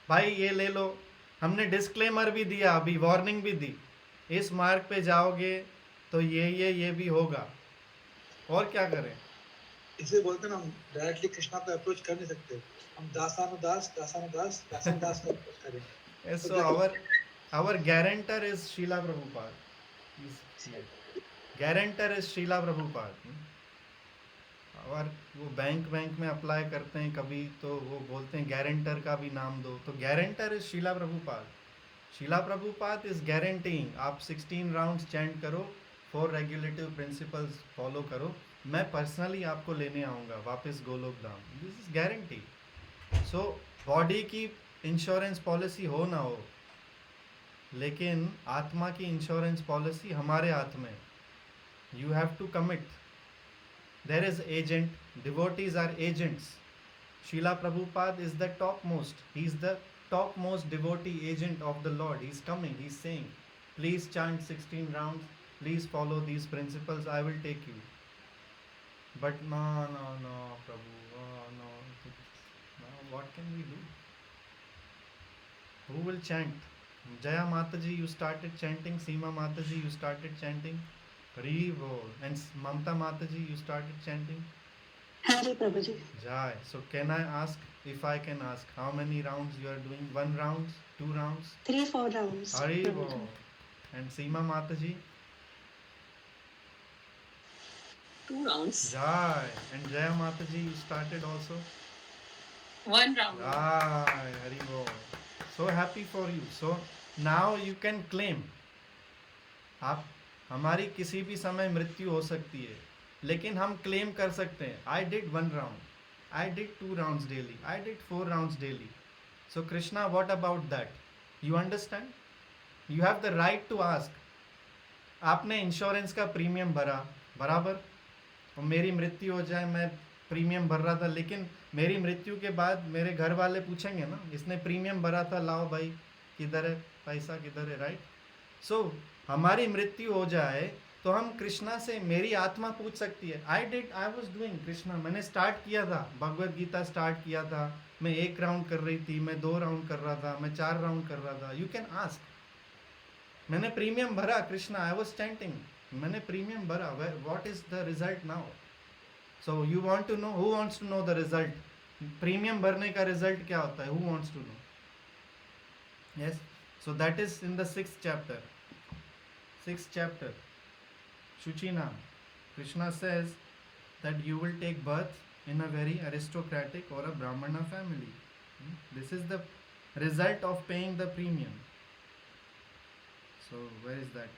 Speaker 1: भाई। ये ले लो। हमने डिस्क्लेमर भी दिया, अभी वार्निंग भी दी, इस मार्ग पे जाओगे तो ये भी होगा। और क्या करें?
Speaker 3: इसे बोलते ना, हम डायरेक्टली कृष्णा को अप्रोच कर नहीं सकते। हम दासानुदास को अप्रोच करेंगे।
Speaker 1: So our guarantor is Srila Prabhupada. Guarantor is Srila Prabhupada. और वो बैंक में अप्लाई करते हैं कभी, तो वो बोलते हैं गारंटर का भी नाम दो, तो guarantor is Srila Prabhupada. Srila Prabhupada is guaranteeing. आप 16 राउंड्स चैंट करो, 4 रेगुलेटिव प्रिंसिपल्स फॉलो करो, मैं पर्सनली आपको लेने आऊँगा वापस Golok Dham. This is guarantee. So body की इंश्योरेंस पॉलिसी हो ना हो, लेकिन आत्मा की इंश्योरेंस पॉलिसी हमारे हाथ में। You have to commit. There is agent, devotees are agents. Srila Prabhupada is the topmost. He is the topmost devotee agent of the Lord. He is coming. He is saying, please chant 16 rounds. Please follow these principles. I will take you. But no, Prabhu. No. What can we do? Who will chant? Jaya Mataji, you started chanting. Seema Mataji, you started chanting. Haribo. And Mamta Mataji, you started chanting.
Speaker 2: Hare Prabhuji.
Speaker 1: Jai. So can I ask, if I can ask, how many rounds you are doing? 1 round, 2 rounds?
Speaker 2: 3-4 rounds.
Speaker 1: Haribo. And Seema Mataji?
Speaker 2: 2 rounds.
Speaker 1: Jai. And Jaya Mataji, you started also?
Speaker 2: 1 round.
Speaker 1: Jai. Haribo. So happy for you. So now you can claim. आप, हमारी किसी भी समय मृत्यु हो सकती है, लेकिन हम क्लेम कर सकते हैं, I did 1 round, I did 2 rounds daily, I did 4 rounds daily. So Krishna, what about that? You understand? You have the right to ask. आपने इंश्योरेंस का प्रीमियम भरा बराबर, और मेरी मृत्यु हो जाए, मैं प्रीमियम भर रहा था, लेकिन मेरी मृत्यु के बाद मेरे घर वाले पूछेंगे ना, इसने प्रीमियम भरा था, लाओ भाई किधर है पैसा, किधर है, राइट? सो हमारी मृत्यु हो जाए तो हम कृष्णा से, मेरी आत्मा पूछ सकती है, आई वॉज डूइंग कृष्णा, मैंने स्टार्ट किया था, भगवत गीता स्टार्ट किया था, मैं 1 राउंड कर रही थी, मैं 2 राउंड कर रहा था, मैं 4 राउंड कर रहा था, यू कैन आस्क, मैंने प्रीमियम भरा कृष्णा, आई वॉज स्टैंटिंग, मैंने प्रीमियम भरा, what is the result now? So you want to know, who wants to know the result? Premium भरने का रिजल्ट क्या होता है? Who wants to know? Yes, so that is in the 6th chapter. 6th chapter, Shuchinam. Krishna says that you will take birth in a very aristocratic or a Brahmana family. This is the result of paying the premium. So where is that?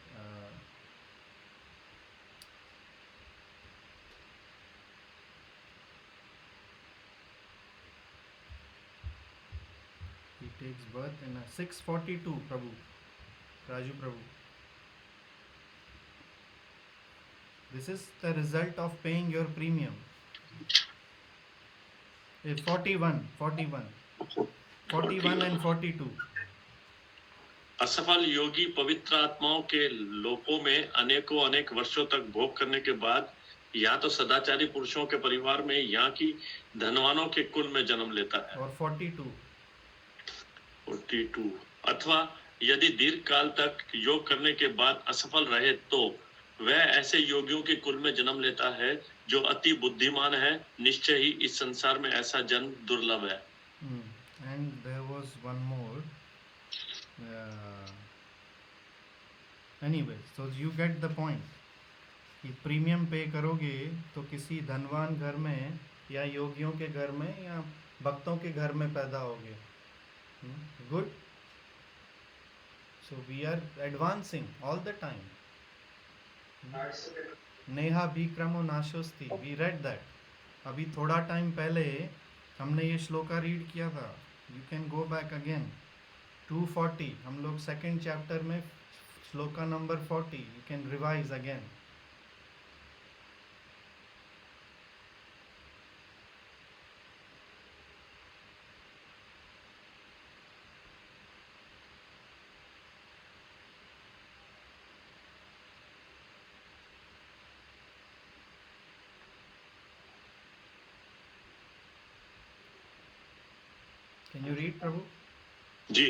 Speaker 1: He takes birth in a 642, Prabhu, Raju Prabhu. This is the result of paying your premium. 41 and 42.
Speaker 5: असफल योगी पवित्र आत्माओं के लोकों में अनेकों अनेक वर्षों तक भोग करने के बाद या तो सदाचारी पुरुषों के परिवार में या कि धनवानों के कुल में जन्म लेता है।
Speaker 1: और 42
Speaker 5: अथवा यदि दीर्घ काल तक योग करने के बाद असफल रहे तो वह ऐसे योगियों के कुल में जन्म लेता है जो अति बुद्धिमान है। निश्चय ही इस संसार में ऐसा जन्म दुर्लभ है।
Speaker 1: And there was one more. Anyway, so you get the point. कि प्रीमियम पे करोगे तो किसी धनवान घर में या योगियों के घर में या भक्तों के घर में पैदा होगे। Good. So we are advancing all the time. Neha विक्रमो नाशोस्ति, we read that. अभी थोड़ा टाइम पहले हमने ये श्लोका रीड किया था. You can go back again. 240, हम लोग 2nd chapter में shloka number 40. You can revise again. Can you read, प्रभु?
Speaker 5: जी,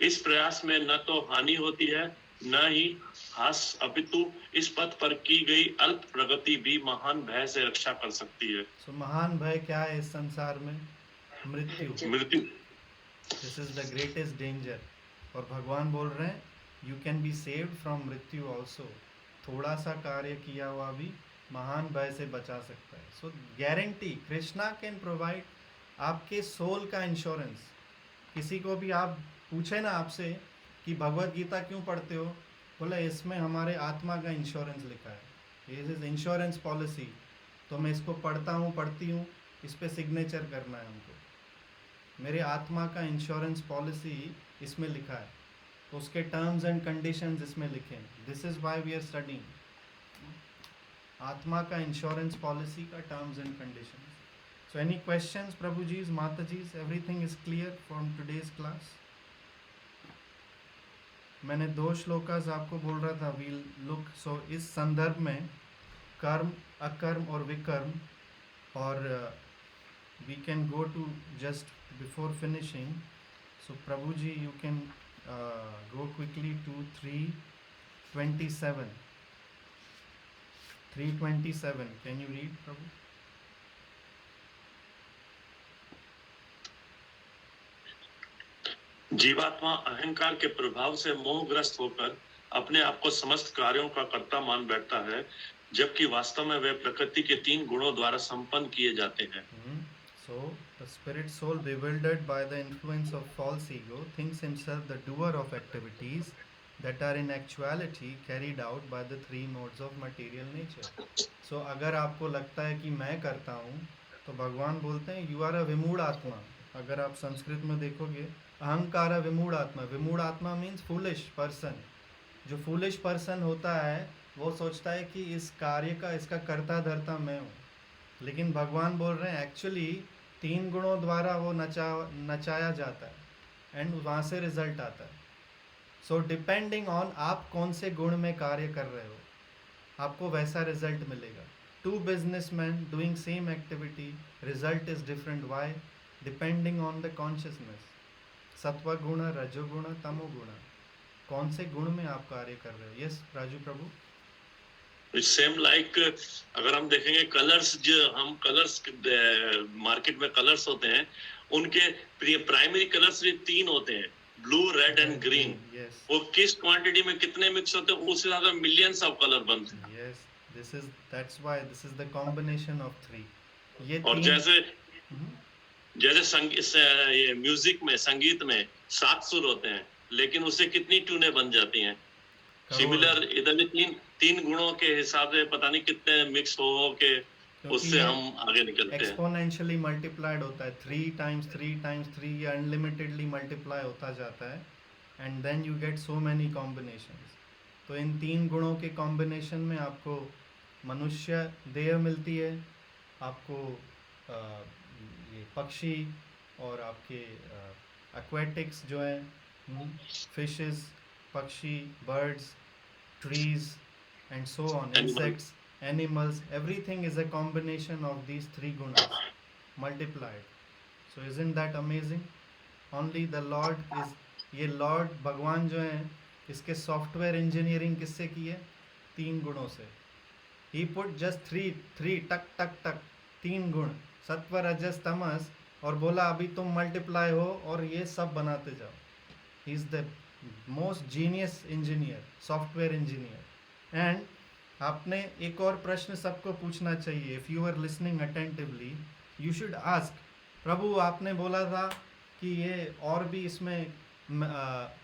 Speaker 5: इस प्रयास में न तो हानि होती है न ही हास, अपितु इस पथ पर की गई अल्प प्रगति भी महान भय से रक्षा कर सकती है।
Speaker 1: So महान भय क्या है इस संसार में? मृत्यु. This is the greatest danger. और भगवान बोल रहे हैं you can be saved from मृत्यु also. थोड़ा सा कार्य किया हुआ भी महान भय से बचा सकता है. So guarantee Krishna can provide आपके सोल का इंश्योरेंस. किसी को भी आप पूछे ना आपसे कि भगवत गीता क्यों पढ़ते हो, बोला इसमें हमारे आत्मा का इंश्योरेंस लिखा है. This is insurance policy. तो मैं इसको पढ़ती हूँ, इस पर सिग्नेचर करना है हमको. मेरे आत्मा का इंश्योरेंस पॉलिसी इसमें लिखा है, तो उसके टर्म्स एंड कंडीशंस इसमें लिखे हैं. This is why we are studying. आत्मा का इंश्योरेंस पॉलिसी का terms and conditions. So any questions, Prabhuji's, Mataji's, everything is clear from today's class? मैंने 2 श्लोकास आपको बोल रहा था. We'll look, so इस संदर्भ में कर्म, अकर्म और विकर्म, और we can go to just before finishing. So Prabhuji, you can go quickly to 327. 327. Can you read, Prabhu?
Speaker 5: जीवात्मा अहंकार के प्रभाव से मोहग्रस्त होकर अपने आप को समस्त कार्यों का कर्ता मान बैठता है, जबकि वास्तव में वे प्रकृति के 3 गुणों द्वारा संपन्न किए जाते हैं.
Speaker 1: So the spirit soul, bewildered by the influence of false ego, thinks himself the doer of activities that are in actuality carried out by the 3 modes of material nature. So अगर आपको लगता है कि मैं करता हूँ, तो भगवान बोलते हैं you are a विमूढ़ आत्मा. अगर आप संस्कृत में देखोगे, अहंकार विमूढ़ आत्मा. विमूढ़ आत्मा मीन्स फूलिश पर्सन. जो फूलिश पर्सन होता है वो सोचता है कि इस कार्य का, इसका कर्ता धर्ता मैं हूँ. लेकिन भगवान बोल रहे हैं एक्चुअली 3 गुणों द्वारा वो नचाया जाता है एंड वहाँ से रिजल्ट आता है. सो डिपेंडिंग ऑन आप कौन से गुण में कार्य कर रहे हो, आपको वैसा रिजल्ट मिलेगा. 2 businessmen doing same activity, result is different. Why? Depending on the consciousness. सत्व गुण, रजोगुण, तमोगुण, कौन से गुण में आप कार्य कर रहे हो. Yes Raju Prabhu.
Speaker 5: It's same like अगर हम देखेंगे कलर्स, जो हम कलर्स मार्केट में कलर्स होते हैं, उनके प्राइमरी कलर्स भी 3 होते हैं, blue, red and green.
Speaker 1: Yes
Speaker 5: वो किस क्वांटिटी में कितने मिक्स होते हैं, उससे ज्यादा मिलियंस ऑफ कलर बनते हैं.
Speaker 1: Yes, that's why this is the combination of 3. ये
Speaker 5: और
Speaker 1: 3
Speaker 5: जैसे ये म्यूजिक में, संगीत में 7 सुर होते हैं, लेकिन उससे कितनी ट्यूनें बन जाती हैं. सिमिलर इधर भी तीन गुणों के हिसाब से पता नहीं कितने मिक्स हो के उससे हम आगे निकलते हैं.
Speaker 1: एक्सपोनेंशियली मल्टीप्लाइड होता है. 3 times 3 times 3 ये अनलिमिटेडली मल्टीप्लाई होता जाता है and then you get so many combinations. तो इन 3 गुणों के कॉम्बिनेशन में आपको मनुष्य देह मिलती है, आपको ये पक्षी और आपके एक्वेटिक्स जो हैं, फिशेस, पक्षी, birds, trees and so on, insects, animals, everything is a combination of these 3 gunas multiplied. So isn't that amazing? Only the Lord is, ये लॉर्ड भगवान जो हैं, इसके सॉफ्टवेयर इंजीनियरिंग किससे की है? 3 गुणों से. He put just 3 टक टक टक 3 गुण, सत्व, रजस, तमस, और बोला अभी तुम मल्टीप्लाई हो और ये सब बनाते जाओ. He is the most genius engineer, software engineer. And आपने एक और प्रश्न सबको पूछना चाहिए. If you are listening attentively you should ask, प्रभु आपने बोला था कि ये और भी इसमें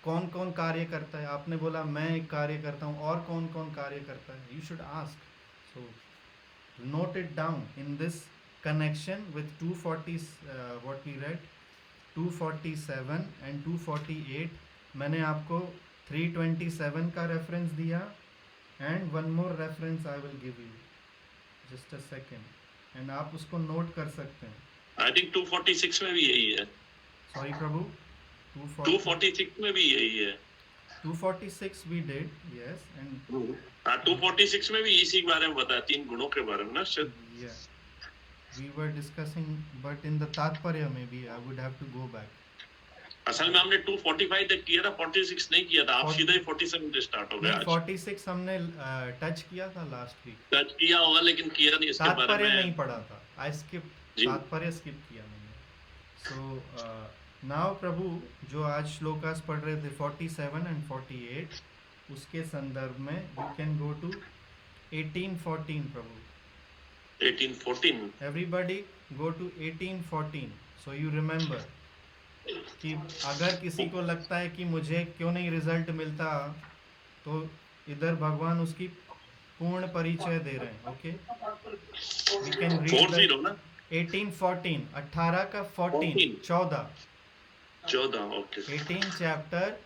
Speaker 1: कौन कौन कार्य करता है. आपने बोला मैं एक कार्य करता हूँ, और कौन कौन कार्य करता है. You should ask. So note it down in this connection with 240 what we read 247 and 248. मैंने आपको 327 का रेफरेंस दिया. And one more reference I will give you. Just a second. And आप उसको नोट कर सकते हैं.
Speaker 5: I think 246 में भी यही है.
Speaker 1: Sorry प्रभु.
Speaker 5: 246 में भी यही है.
Speaker 1: 246 we did, yes. And
Speaker 5: 246 में भी इसी के बारे में बताया, 3 गुणों के बारे में ना शायद.
Speaker 1: Yeah. We were discussing, but in the तात्पर्य maybe I would have to go back.
Speaker 5: असल में हमने 245 तक किया था, 46 नहीं किया था. आप सीधे 47 से स्टार्ट हो गया.
Speaker 1: 46 हमने टच किया था लास्ट वीक.
Speaker 5: टच किया होगा लेकिन किया नहीं, इसके बारे में
Speaker 1: तात्पर्य नहीं पढ़ा था. आई स्किप, तात्पर्य स्किप किया मैंने. सो नाउ प्रभु जो आज श्लोकास पढ़ रहे थे 47 एंड 48, उसके संदर्भ में यू कैन गो टू 1814 प्रभु.
Speaker 5: 1814.
Speaker 1: Everybody go to 1814. So you remember कि अगर किसी को लगता है कि मुझे क्यों नहीं रिजल्ट मिलता, तो इधर भगवान उसकी पूर्ण परिचय दे रहे हैं. ओके, वी कैन रीड ना 1814, 18 का 14, 14.
Speaker 5: ओके.
Speaker 1: 18 चैप्टर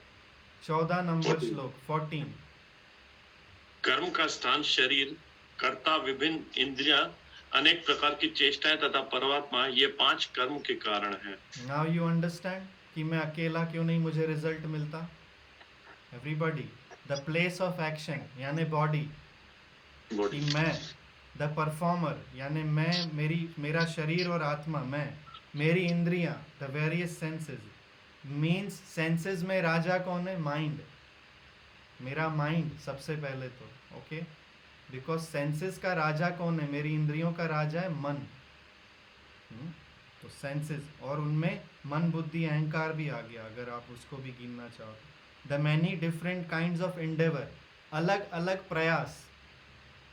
Speaker 1: 14 नंबर श्लोक 14.
Speaker 5: कर्म का स्थान शरीर, कर्ता विभिन्न इंद्रियां, अनेक प्रकार की चेष्टाएं तथा परमात्मा, ये 5 कर्म के कारण हैं.
Speaker 1: नाउ यू अंडरस्टैंड कि मैं अकेला क्यों नहीं मुझे रिजल्ट मिलता. Everybody, the place of action यानी बॉडी, कि मैं द परफॉर्मर यानी मैं, मेरा शरीर और आत्मा, मैं, मेरी इंद्रियां, the various senses. Means senses में राजा कौन है? माइंड. मेरा माइंड सबसे पहले तो. ओके, बिकॉज सेंसेस का राजा कौन है? मेरी इंद्रियों का राजा है मन. तो सेंसेस, और उनमें मन, बुद्धि, अहंकार भी आ गया अगर आप उसको भी गिनना चाहो. The many different kinds of Endeavour, अलग अलग प्रयास.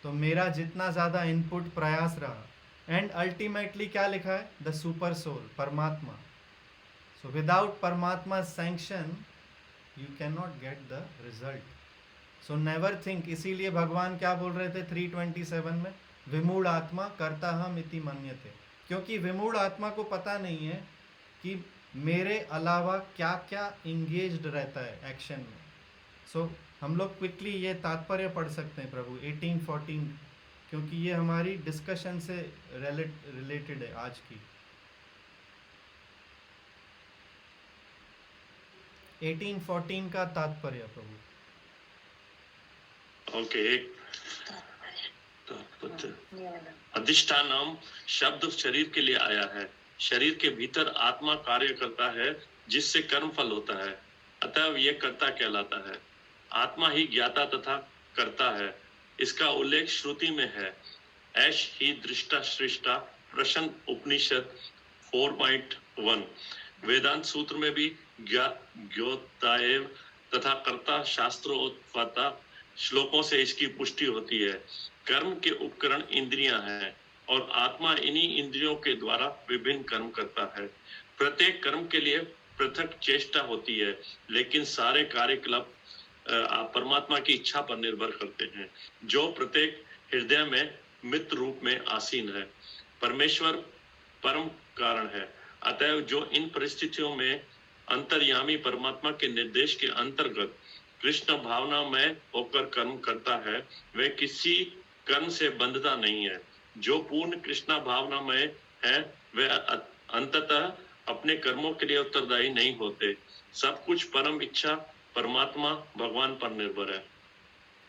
Speaker 1: तो मेरा जितना ज़्यादा इनपुट प्रयास रहा, एंड अल्टीमेटली क्या लिखा है? द सुपर सोल, परमात्मा. सो विदाउट परमात्मा sanction you can not get the result. So never think. इसीलिए भगवान क्या बोल रहे थे 327 में? विमूढ़ आत्मा कर्ता हम इति मन्यते. क्योंकि विमूढ़ आत्मा को पता नहीं है कि मेरे अलावा क्या क्या इंगेज्ड रहता है एक्शन में. सो हम लोग क्विकली ये तात्पर्य पढ़ सकते हैं प्रभु 1814, क्योंकि ये हमारी डिस्कशन से रिलेटेड है आज की। 18:14 का तात्पर्य प्रभु।
Speaker 5: ओके, एक अधिष्ठानम शब्द शरीर के लिए आया है। शरीर के भीतर आत्मा कार्य करता है जिससे कर्म फल होता है, अतः यह कर्ता कहलाता है। आत्मा ही ज्ञाता तथा करता है। इसका उल्लेख श्रुति में है। ऐश ही दृष्टा सृष्टा प्रश्न उपनिषद 4.1। वेदांत सूत्र में भी ज्ञोताएव तथा कर्ता शास्त्रोत्पाता श्लोकों से इसकी पुष्टि होती है। कर्म के उपकरण इंद्रियां हैं और आत्मा इन्हीं इंद्रियों के द्वारा विभिन्न कर्म करता है। प्रत्येक कर्म के लिए पृथक चेष्टा होती है, लेकिन सारे कार्यकलाप परमात्मा की इच्छा पर निर्भर करते हैं, जो प्रत्येक हृदय में मित्र रूप में आसीन है। परमेश्वर परम कारण है। अतएव जो इन परिस्थितियों में अंतर्यामी परमात्मा के निर्देश के अंतर्गत कृष्ण भावना में होकर कर्म करता है, वह किसी कर्म से बंधता नहीं है। जो पूर्ण कृष्णा भावना में है, वह अंततः अपने कर्मों के लिए उत्तरदायी नहीं होते। सब कुछ परम इच्छा परमात्मा भगवान पर निर्भर है।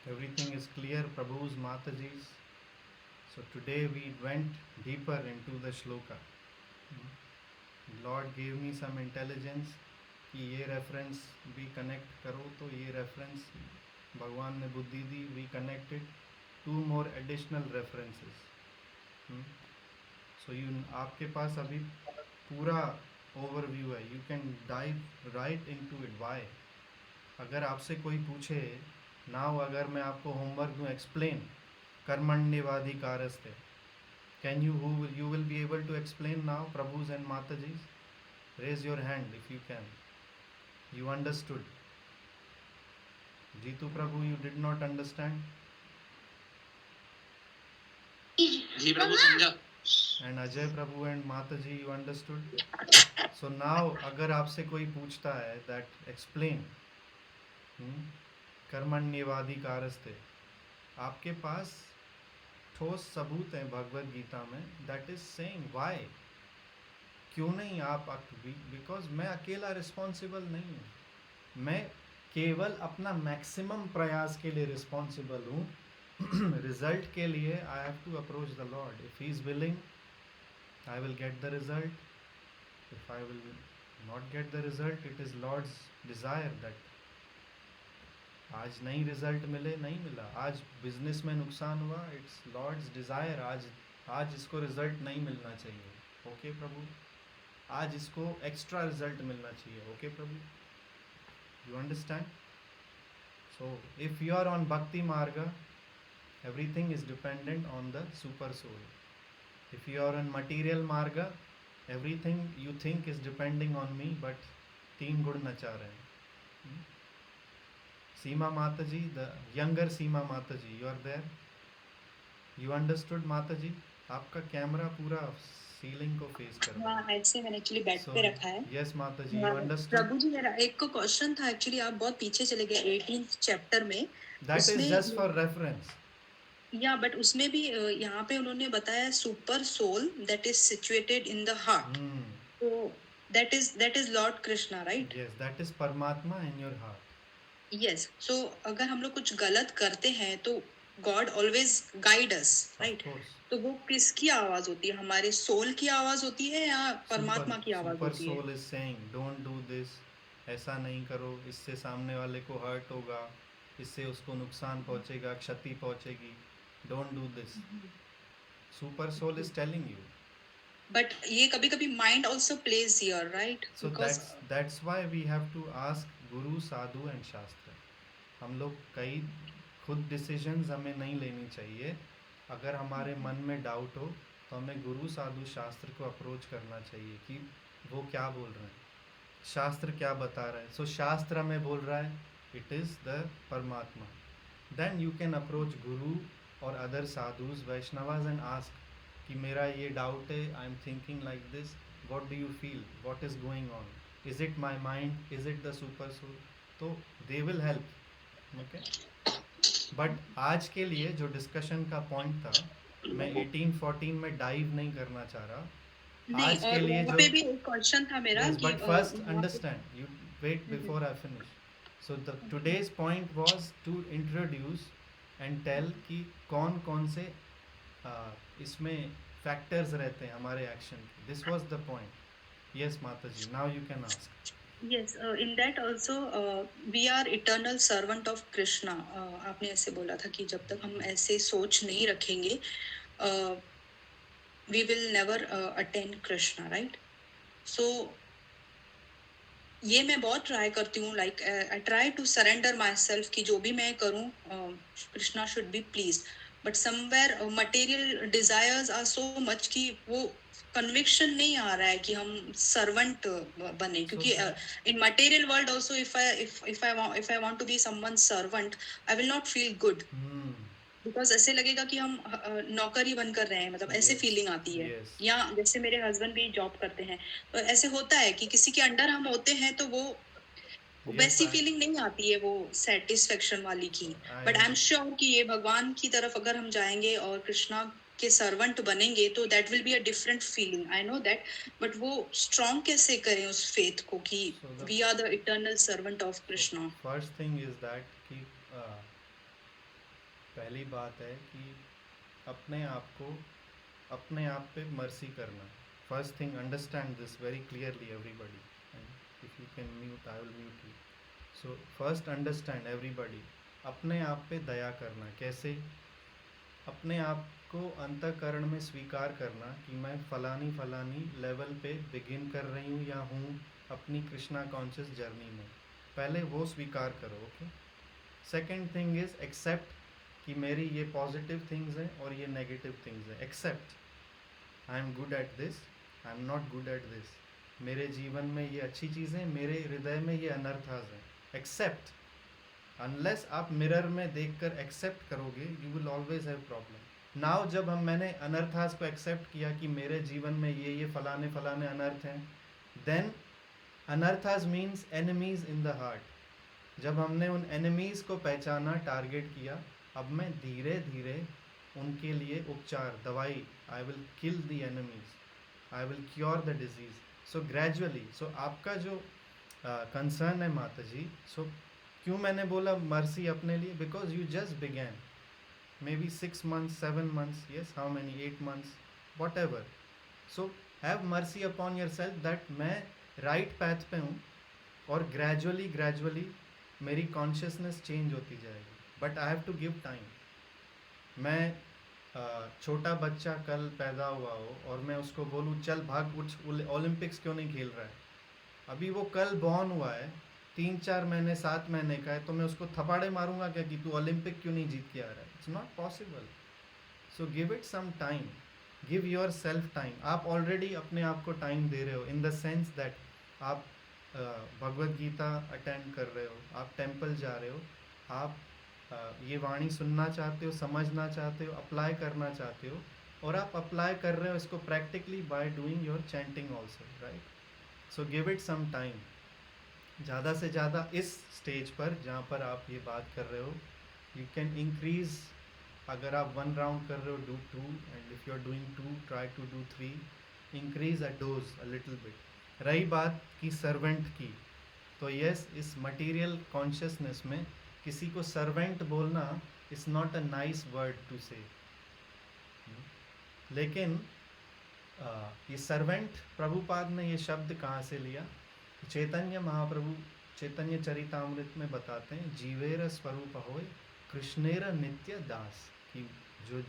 Speaker 1: Everything is clear, Prabhu's Mataji's. So today we went deeper into the shloka. Lord gave me some intelligence कि ये reference भी connect करो, तो ये reference भगवान ने बुद्धि दी, we connected 2 more additional references. So आपके पास अभी पूरा overview है, you can dive right into it. Why? अगर आपसे कोई पूछे नाउ, अगर मैं आपको होमवर्क दूँ, एक्सप्लेन कर्मण्येवाधिकारस्ते, can you will be able to explain now, Prabhus and Matajis? Raise your hand if you can. You understood? Jitu Prabhu, you did not understand?
Speaker 4: जी प्रभु समझा।
Speaker 1: And Ajay Prabhu and Mataji, you understood? So now अगर आपसे कोई पूछता है that explain कर्मण्येवाधिकारस्ते, आपके पास ठोस सबूत है भगवद गीता में that is saying why, क्यों नहीं आप, बिकॉज मैं अकेला रिस्पॉन्सिबल नहीं हूँ, मैं केवल अपना मैक्सिमम प्रयास के लिए रिस्पॉन्सिबल हूँ। रिजल्ट के लिए I have to approach the lord. If he is willing I will get the result, if I will not get the result, it is lord's desire that आज नहीं रिजल्ट मिले, नहीं मिला, आज बिजनेस में नुकसान हुआ, इट्स लॉर्ड्स डिज़ायर आज इसको रिजल्ट नहीं मिलना चाहिए। ओके प्रभु, आज इसको एक्स्ट्रा रिजल्ट मिलना चाहिए। ओके प्रभु, you understand? So if you are on भक्ति मार्ग, everything is dependent on the super soul. If you are on material marga, everything you think is depending on me, but 3 गुण नचा रहे हैं। Seema Mataji, the younger Seema Mataji, you are there? You understood Mataji? आपका camera पूरा ceiling को face कर रहा है।
Speaker 6: हाँ, ऐसे मैंने एक्चुअली बेड पे रखा है।
Speaker 1: यस माताजी, यू अंडरस्टूड?
Speaker 6: प्रभु जी, मेरा एक को क्वेश्चन था एक्चुअली, आप बहुत पीछे चले गए 18th चैप्टर में।
Speaker 1: That is just for reference.
Speaker 6: या बट उसमें भी यहाँ पे उन्होंने बताया super soul that is situated in the heart, तो that is lord Krishna, right?
Speaker 1: Yes, that is Paramatma in your heart.
Speaker 6: Yes, so अगर हम लोग कुछ गलत करते हैं तो God always guide us, right? तो वो किसकी आवाज होती है? हमारे सोल की आवाज होती है या परमात्मा की आवाज होती है?
Speaker 1: Super soul is saying don't do this, ऐसा नहीं करो, इससे सामने वाले को हर्ट होगा, इससे उसको नुकसान पहुंचेगा, क्षति पहुंचेगी, don't do this. Super soul is telling you,
Speaker 6: but ये कभी-कभी mind also plays here, right?
Speaker 1: So that's why we have to ask guru, sadhu and shastra. हम लोग कई खुद decisions हमें नहीं लेनी चाहिए। अगर हमारे मन में डाउट हो तो हमें गुरु, साधु, शास्त्र को अप्रोच करना चाहिए कि वो क्या बोल रहे हैं, शास्त्र क्या बता रहा है। सो शास्त्र हमें बोल रहा है it is the Paramatma, then you can approach guru और अदर साधुज, वैष्णवाज एंड आस्क कि मेरा ये डाउट है, I am thinking like this, what do you feel, what is going on, is it my mind, is it the super soul? तो they will help. Okay, but आज के लिए जो डिस्कशन का पॉइंट था, मैं 18-14 में डाइव नहीं करना चाह रहा
Speaker 6: नहीं,
Speaker 1: आज के
Speaker 6: और
Speaker 1: लिए
Speaker 6: वहाँ
Speaker 1: जो
Speaker 6: पे भी एक क्वेश्चन था मेरा
Speaker 1: yes,
Speaker 6: कि
Speaker 1: but first
Speaker 6: वहाँ पे
Speaker 1: understand you wait before I finish. So the today's point was to introduce and tell कि कौन कौन से इसमें फैक्टर्स रहते हैं हमारे एक्शन के. This was the point. Yes, Mataji, now you can ask.
Speaker 6: yes, in that also we are eternal servant of Krishna. आपने ऐसे बोला था कि जब तक हम ऐसे सोच नहीं रखेंगे we will never attain Krishna, right? So ये मैं बहुत ट्राई करती हूँ, like I try to surrender my self कि जो भी मैं करूँ Krishna should be please, but somewhere material desires are so much कि वो कन्विक्शन नहीं आ रहा है कि हम सर्वेंट बने, क्योंकि in material world also if I want to be someone servant I will not feel good, because ऐसे लगेगा कि हम नौकरी बनकर रहे हैं, मतलब ऐसे फीलिंग आती है. या जैसे मेरे हस्बैंड भी जॉब करते हैं तो ऐसे होता है कि किसी के अंडर हम होते हैं तो वो वैसी फीलिंग नहीं आती है, वो सेटिस्फेक्शन वाली की. बट आई एम श्योर कि ये भगवान की तरफ अगर हम जाएंगे और कृष्णा के सर्वेंट बनेंगे तो that will be a different feeling, I know that. But वो स्ट्रॉन्ग कैसे करें उस फेथ को कि we are the eternal servant of Krishna.
Speaker 1: First thing is that कि पहली बात है कि अपने आप पे मर्सी करना. First thing, understand this very clearly everybody, if you can mute I will mute you. So first understand everybody, अपने आप पे दया करना. कैसे? अपने आप को अंतःकरण में स्वीकार करना कि मैं फलानी लेवल पे बिगिन कर रही हूँ या हूँ अपनी कृष्णा कॉन्शियस जर्नी में. पहले वो स्वीकार करो. Okay. Second thing is accept कि मेरी ये पॉजिटिव थिंग्स हैं और ये नेगेटिव थिंग्स हैं. Accept I am good at this, I am not good at this. मेरे जीवन में ये अच्छी चीज़ें, मेरे हृदय में ये अनर्थास हैं. एक्सेप्ट. अनलेस आप मिरर में देखकर एक्सेप्ट करोगे you will always have problem. Now जब मैंने अनर्थास को एक्सेप्ट किया कि मेरे जीवन में ये फलाने अनर्थ हैं, देन अनर्थास means enemies in the heart. जब हमने उन एनिमीज़ को पहचाना, टारगेट किया, अब मैं धीरे धीरे उनके लिए उपचार, दवाई, I will kill the enemies, I will cure the disease. So gradually. So आपका जो कंसर्न है माता जी, सो क्यों मैंने बोला मर्सी अपने लिए? Because you just began may be 6 months 7 months, yes, how many 8 months, whatever. So have mercy upon yourself that मैं राइट पैथ पे हूँ और ग्रेजुअली मेरी कॉन्शियसनेस चेंज होती जाएगी. But I have to give time. मैं छोटा बच्चा कल पैदा हुआ हो और मैं उसको बोलूँ चल भाग उठ, ओलंपिक्स क्यों नहीं खेल रहा है, अभी वो कल बॉर्न हुआ है, 3-4 महीने 7 महीने का है, तो मैं उसको थपाड़े मारूंगा क्या कि तू ओलंपिक क्यों नहीं जीत के आ रहा है? It's not possible. So give it some time, give your self time. आप ऑलरेडी अपने आप को टाइम दे रहे हो इन द सेंस दैट आप भगवत गीता अटेंड कर रहे हो, आप टेम्पल जा रहे हो, आप ये वाणी सुनना चाहते हो, समझना चाहते हो, अप्लाई करना चाहते हो, और आप अप्लाई कर रहे हो इसको practically by doing your chanting also, right? So give it some time. ज़्यादा से ज़्यादा इस स्टेज पर जहाँ पर आप ये बात कर रहे हो, यू कैन इंक्रीज. अगर आप 1 राउंड कर रहे हो, do 2, and if you are doing 2, try to do 3. Increase a dose a little bit. रही बात की सर्वेंट की, तो यस, इस मटेरियल कॉन्शियसनेस में किसी को सर्वेंट बोलना is not a nice word to say. लेकिन ये सर्वेंट, प्रभुपाद ने ये शब्द कहाँ से लिया? चैतन्य महाप्रभु चैतन्य चरितामृत में बताते हैं, जीवेर स्वरूप होय कृष्णेर नित्य दास. कि जो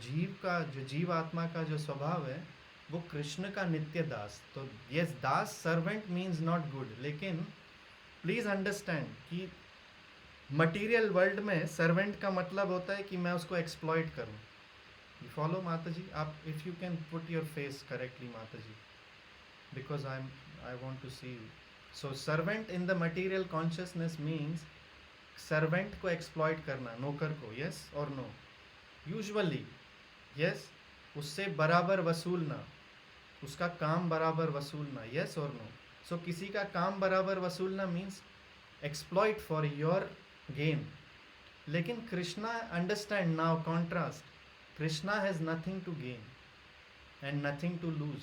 Speaker 1: जीव आत्मा का जो स्वभाव है वो कृष्ण का नित्य दास. तो yes, Das servant means not good, लेकिन प्लीज़ अंडरस्टैंड कि मटेरियल वर्ल्ड में सर्वेंट का मतलब होता है कि मैं उसको एक्सप्लॉइट करूं. You follow mata ji? आप if you can put your face correctly mata ji, because I want to see you. So servant in the material consciousness means servant को एक्सप्लॉइट करना, नौकर को. यस और नो? Usually yes. उससे बराबर वसूलना, उसका काम बराबर वसूलना. यस और नो? सो किसी का काम बराबर वसूलना means exploit for your gain. लेकिन Krishna, understand now contrast, Krishna has nothing to gain and nothing to lose.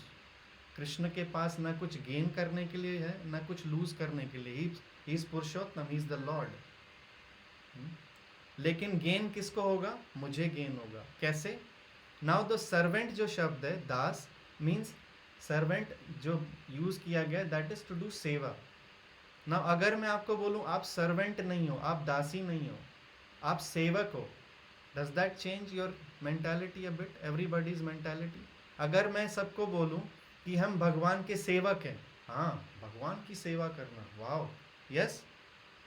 Speaker 1: Krishna के पास ना कुछ गेन करने के लिए है, ना कुछ लूज करने के लिए। He is Purushottam, he is the Lord. लेकिन गेन किसको होगा? मुझे गेन होगा। कैसे? नाउ द सर्वेंट जो शब्द है दास मीन्स सर्वेंट जो यूज किया गया दैट इज टू डू सेवा। नाउ अगर मैं आपको बोलूं आप सर्वेंट नहीं हो, आप दासी नहीं हो, आप सेवक हो, does that change your mentality a bit, everybody's mentality? अगर मैं सबको बोलूं कि हम भगवान के सेवक हैं, हाँ भगवान की सेवा करना, वाओ, यस,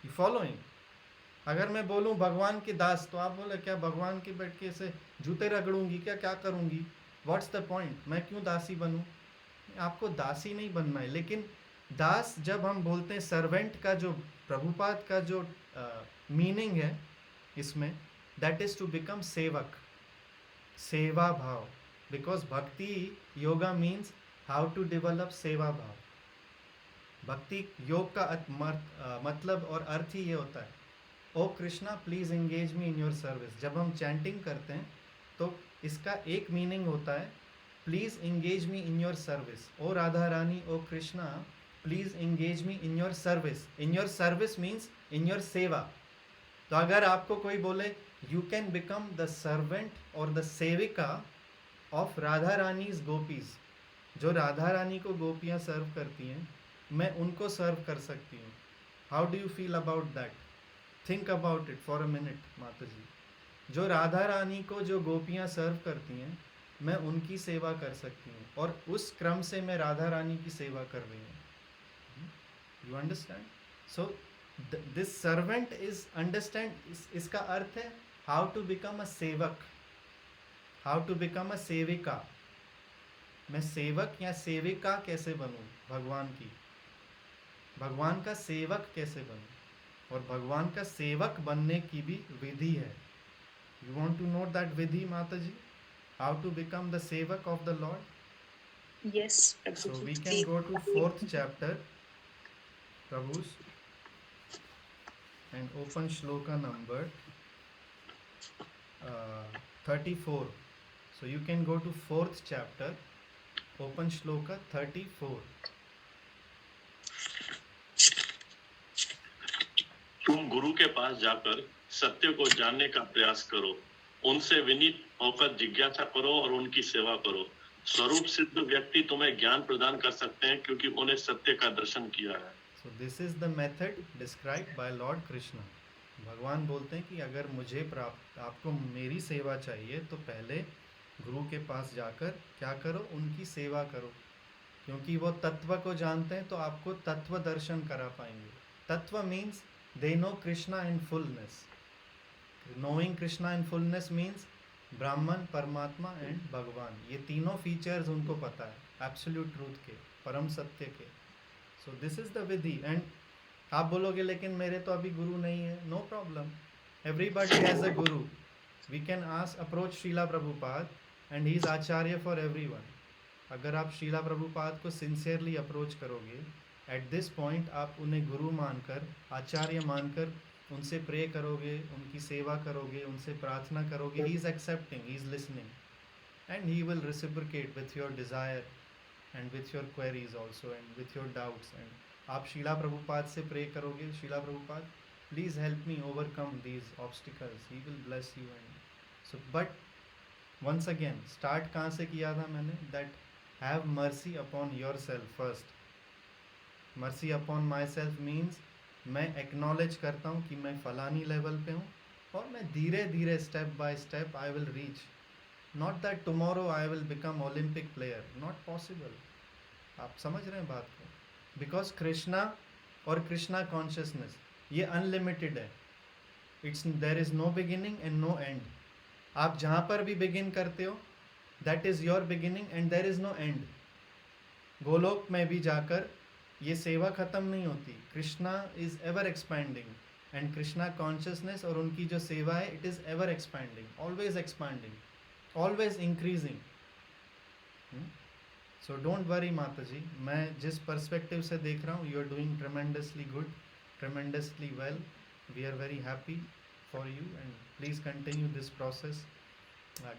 Speaker 1: यू फॉलोइंग। अगर मैं बोलूं भगवान के दास, तो आप बोले क्या भगवान के बैठ के ऐसे जूते रगड़ूंगी क्या, क्या करूंगी, व्हाट्स द पॉइंट, मैं क्यों दासी बनूं? आपको दासी नहीं बनना है। लेकिन दास जब हम बोलते हैं, सर्वेंट का जो प्रभुपाद का जो मीनिंग है इसमें, दैट इज टू बिकम सेवक, सेवा भाव। Because bhakti yoga means how to develop सेवा भाव। भक्ति योग का मतलब और अर्थ ही ये होता है, oh Krishna please engage me in your service. जब हम चैंटिंग करते हैं तो इसका एक मीनिंग होता है please engage me in your service. ओ राधा रानी, ओ Krishna please engage me in your service. In your service means in your सेवा। तो अगर आपको कोई बोले you can become the servant और द सेविका ऑफ राधा रानीज गोपीज, जो राधा रानी को गोपियाँ सर्व करती हैं, मैं उनको सर्व कर सकती हूँ। How do you feel about that? Think about it for a minute माता जी। जो राधा रानी को जो गोपियाँ सर्व करती हैं, मैं उनकी सेवा कर सकती हूँ, और उस क्रम से मैं राधा रानी की सेवा कर रही हूँ। You understand? So this servant is understand, इसका अर्थ है हाउ टू बिकम अ सेवक, हाउ टू बिकम अ सेविका। मैं सेवक या सेविका कैसे बनूं भगवान की, भगवान का सेवक कैसे बनूं, और भगवान का सेवक बनने की भी विधि है। You want to know that vidhi mata ji, how to become the sevak of the lord?
Speaker 6: Yes,
Speaker 1: So
Speaker 6: Prabhuji.
Speaker 1: we can go to 4th chapter, Prabhus, and open shloka number 34. So you can go to 4th chapter, open shloka 34.
Speaker 5: तुम गुरु के पास जाकर सत्य को जानने का प्रयास करो, उनसे विनीत होकर जिज्ञासा करो और उनकी सेवा करो। स्वरूप सिद्ध व्यक्ति तुम्हें ज्ञान प्रदान कर सकते हैं क्योंकि उन्हें सत्य का दर्शन किया है।
Speaker 1: So this is the method described by Lord Krishna. भगवान बोलते हैं कि अगर मुझे प्राप्त, आपको मेरी सेवा चाहिए तो पहले गुरु के पास जाकर क्या करो, उनकी सेवा करो, क्योंकि वो तत्व को जानते हैं, तो आपको तत्व दर्शन करा पाएंगे। तत्व means they know Krishna in fullness. Knowing Krishna in fullness means ब्राह्मण, परमात्मा एंड भगवान, ये तीनों फीचर्स उनको पता है एब्सोल्यूट ट्रूथ के, परम सत्य के। So this is the vidhi. And आप बोलोगे लेकिन मेरे तो अभी गुरु नहीं है, no problem, everybody has a guru. We can ask, approach Srila Prabhupada and he is acharya for everyone. अगर आप श्रीला प्रभुपाद को सिंसियरली अप्रोच करोगे, एट दिस पॉइंट आप उन्हें गुरु मानकर, आचार्य मानकर उनसे प्रे करोगे, उनकी सेवा करोगे, उनसे प्रार्थना करोगे, he is accepting, he is listening, and he will reciprocate with your desire and with your queries also and with your doubts. And आप शीला प्रभुपाद से प्रे करोगे, Srila Prabhupada please help me overcome these obstacles, he will bless you. And so but once again start कहाँ से किया था मैंने, that have mercy upon your self first. Mercy upon my self means मैं acknowledge करता हूँ कि मैं फलानी लेवल पे हूँ, और मैं धीरे धीरे step by step I will reach. Not that tomorrow I will become Olympic player, not possible. आप समझ रहे हैं बात को? बिकॉज कृष्णा और कृष्णा कॉन्शियसनेस ये अनलिमिटेड है, it's there is no beginning and no end. आप जहाँ पर भी बिगिन करते हो that is your beginning and there is no end. Golok में भी जाकर ये सेवा ख़त्म नहीं होती। Krishna is ever expanding, and Krishna consciousness और उनकी जो सेवा है it is ever expanding, always expanding, always increasing. So don't worry माता जी, मैं जिस पर्सपेक्टिव से देख रहा हूँ, you are doing tremendously good, tremendously well, we are very happy. for you and please continue this process.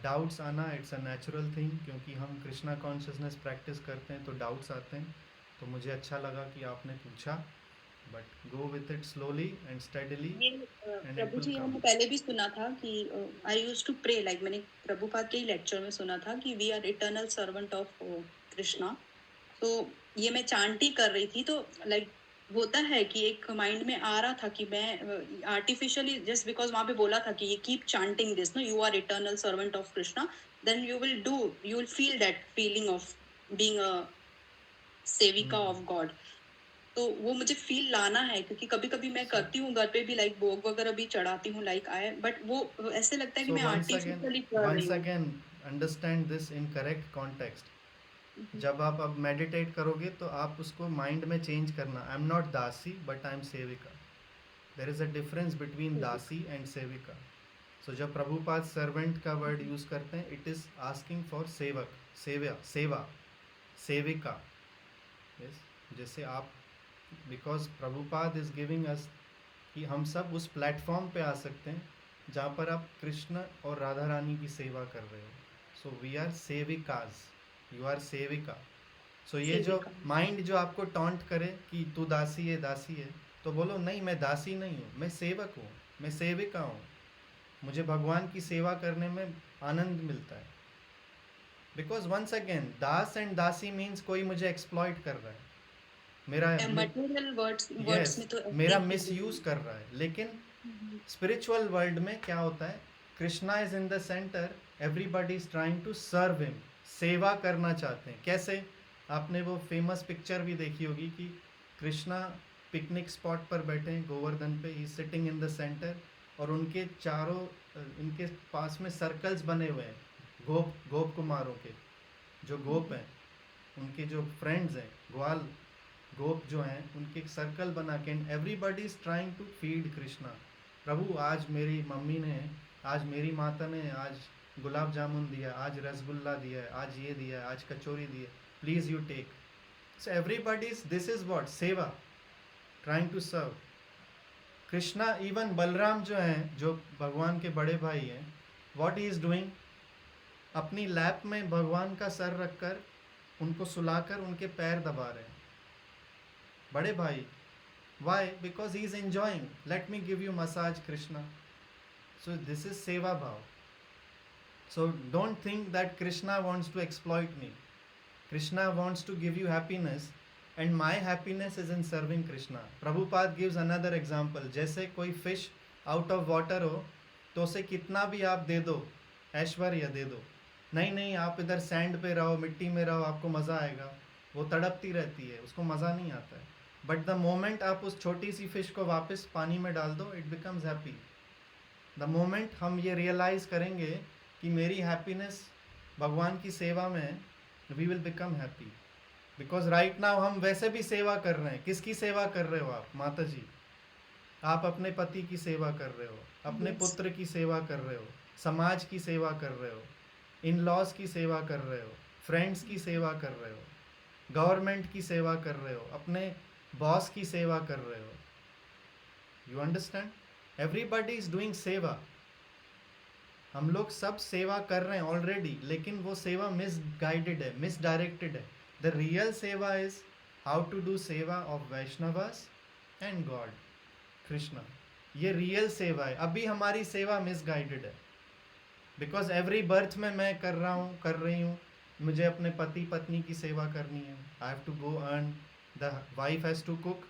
Speaker 1: Doubts आना it's a natural thing, क्योंकि हम कृष्णा कॉन्शियसनेस प्रैक्टिस करते हैं तो डाउट्स आते हैं. तो मुझे अच्छा लगा कि आपने पूछा, but go with it slowly and steadily
Speaker 6: ये
Speaker 1: and it
Speaker 6: Prabhu
Speaker 1: will
Speaker 6: ji
Speaker 1: come.
Speaker 6: हमने पहले भी सुना था कि I used to pray, like मैंने प्रभुपाद के लेक्चर में सुना था कि we are eternal servant of Krishna. तो ये मैं चांट ही कर रही थी, तो लाइक होता है कि एक माइंड में आ रहा था कि मैं आर्टिफिशियली जस्ट बिकॉज वहां पे बोला था कि ये keep chanting this, no, you are eternal servant of Krishna, then you will feel that feeling of being a सेविका ऑफ गॉड. तो वो मुझे फील लाना है, क्योंकि कभी कभी मैं करती हूँ घर पे भी, लाइक भोग वगैरह भी चढ़ाती हूँ, लाइक आए, बट वो ऐसे लगता है कि
Speaker 1: So
Speaker 6: मैं आर्टिफिशियली कर रही
Speaker 1: once
Speaker 6: हूँ.
Speaker 1: again understand this in correct context. जब आप अब मेडिटेट करोगे तो आप उसको माइंड में चेंज करना. आई एम नॉट दासी बट आई एम सेविका. There is a difference between दासी एंड सेविका. सो जब प्रभुपाद सर्वेंट का वर्ड यूज करते हैं, इट इज आस्किंग फॉर सेवक, सेवा, सेविका. यस, जैसे आप, बिकॉज प्रभुपाद इज गिविंग अस कि हम सब उस प्लेटफॉर्म पे आ सकते हैं जहाँ पर आप कृष्ण और राधा रानी की सेवा कर रहे हो. सो वी आर सेविकाज, यू आर सेविका. सो ये जो
Speaker 6: सेविका.
Speaker 1: माइंड जो आपको टॉन्ट करे कि तू दासी है, दासी है, तो बोलो नहीं, मैं दासी नहीं हूँ, मैं सेवक हूँ, मैं सेविका हूँ. मुझे भगवान की सेवा करने में आनंद मिलता है. बिकॉज वंस अगेन दास एंड दासी मीन्स कोई मुझे एक्सप्लॉइट कर रहा है, मेरा
Speaker 6: मटेरियल वर्ड्स
Speaker 1: यस
Speaker 6: में तो ऐसे
Speaker 1: मेरा
Speaker 6: ही
Speaker 1: मिस यूज कर रहा है. लेकिन स्पिरिचुअल वर्ल्ड में क्या होता है, Krishna is in the centre, everybody is trying to serve him. सेवा करना चाहते हैं. कैसे? आपने वो फेमस पिक्चर भी देखी होगी कि कृष्णा पिकनिक स्पॉट पर बैठे हैं गोवर्धन पे, ही सिटिंग इन द सेंटर, और उनके चारों इनके पास में सर्कल्स बने हुए हैं गोप कुमारों के. जो गोप हैं, उनके जो फ्रेंड्स हैं, ग्वाल गोप जो हैं, उनके एक सर्कल बना के, and everybody is trying to feed Krishna. प्रभु आज मेरी मम्मी ने, आज मेरी माता ने आज गुलाब जामुन दिया, आज रसगुल्ला दिया है, आज ये दिया है, आज कचौरी दी है, please you take. So everybody is, this is what, seva, trying to serve. Krishna, even Balram जो हैं, जो भगवान के बड़े भाई हैं, व्हाट ही इज डूइंग, अपनी लैप में भगवान का सर रखकर उनको सुलाकर उनके पैर दबा रहे हैं. बड़े भाई, why? Because he is enjoying. Let me give you massage, Krishna. So this is seva bhav. So don't think that Krishna wants to exploit me. Krishna wants to give you happiness, and my happiness is in serving Krishna. Prabhupada gives another example. जैसे कोई fish out of water हो तो उसे कितना भी आप दे दो, ऐश्वर्य दे दो, नहीं आप इधर सैंड पे रहो, मिट्टी में रहो, आपको मज़ा आएगा. वो तड़पती रहती है, उसको मज़ा नहीं आता है. बट द मोमेंट आप उस छोटी सी फिश को वापस पानी में डाल दो, it becomes happy. The moment हम ये रियलाइज़ करेंगे कि मेरी हैप्पीनेस भगवान की सेवा में है, we will become happy. Because right now हम वैसे भी सेवा कर रहे हैं. किसकी सेवा कर रहे हो आप? माता जी. आप अपने पति की सेवा कर रहे हो, अपने पुत्र की सेवा कर रहे हो, समाज की सेवा कर रहे हो, इन लॉज की सेवा कर रहे हो, फ्रेंड्स की सेवा कर रहे हो, गवर्नमेंट की सेवा कर रहे हो, अपने बॉस की सेवा कर रहे हो. You understand? Everybody is doing सेवा. हम लोग सब सेवा कर रहे हैं ऑलरेडी, लेकिन वो सेवा मिसगाइडेड है, मिसडायरेक्टेड है. द रियल सेवा इज हाउ टू डू सेवा of Vaishnavas and God, Krishna. ये रियल सेवा है. अभी हमारी सेवा मिसगाइडेड है, बिकॉज एवरी बर्थ में मैं कर रही हूँ, मुझे अपने पति पत्नी की सेवा करनी है. I have to go earn, the wife has to cook,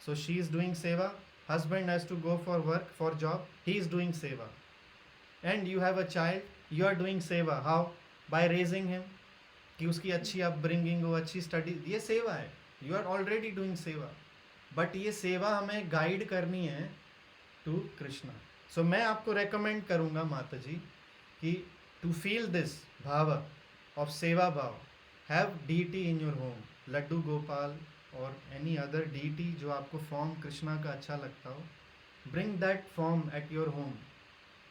Speaker 1: so she is doing seva. Husband has to go for work, for job, he is doing seva. And you have a child, you are doing seva. How? By raising him, कि उसकी अच्छी upbringing हो, अच्छी study, ये सेवा है. You are already doing seva. But ये सेवा हमें गाइड करनी है टू कृष्णा. सो मैं आपको रेकमेंड करूँगा माता जी कि टू फील दिस भाव ऑफ सेवा भाव, have deity in your home, Laddu Gopal और एनी अदर डीटी जो आपको फॉर्म कृष्णा का अच्छा लगता हो. Bring that form at your home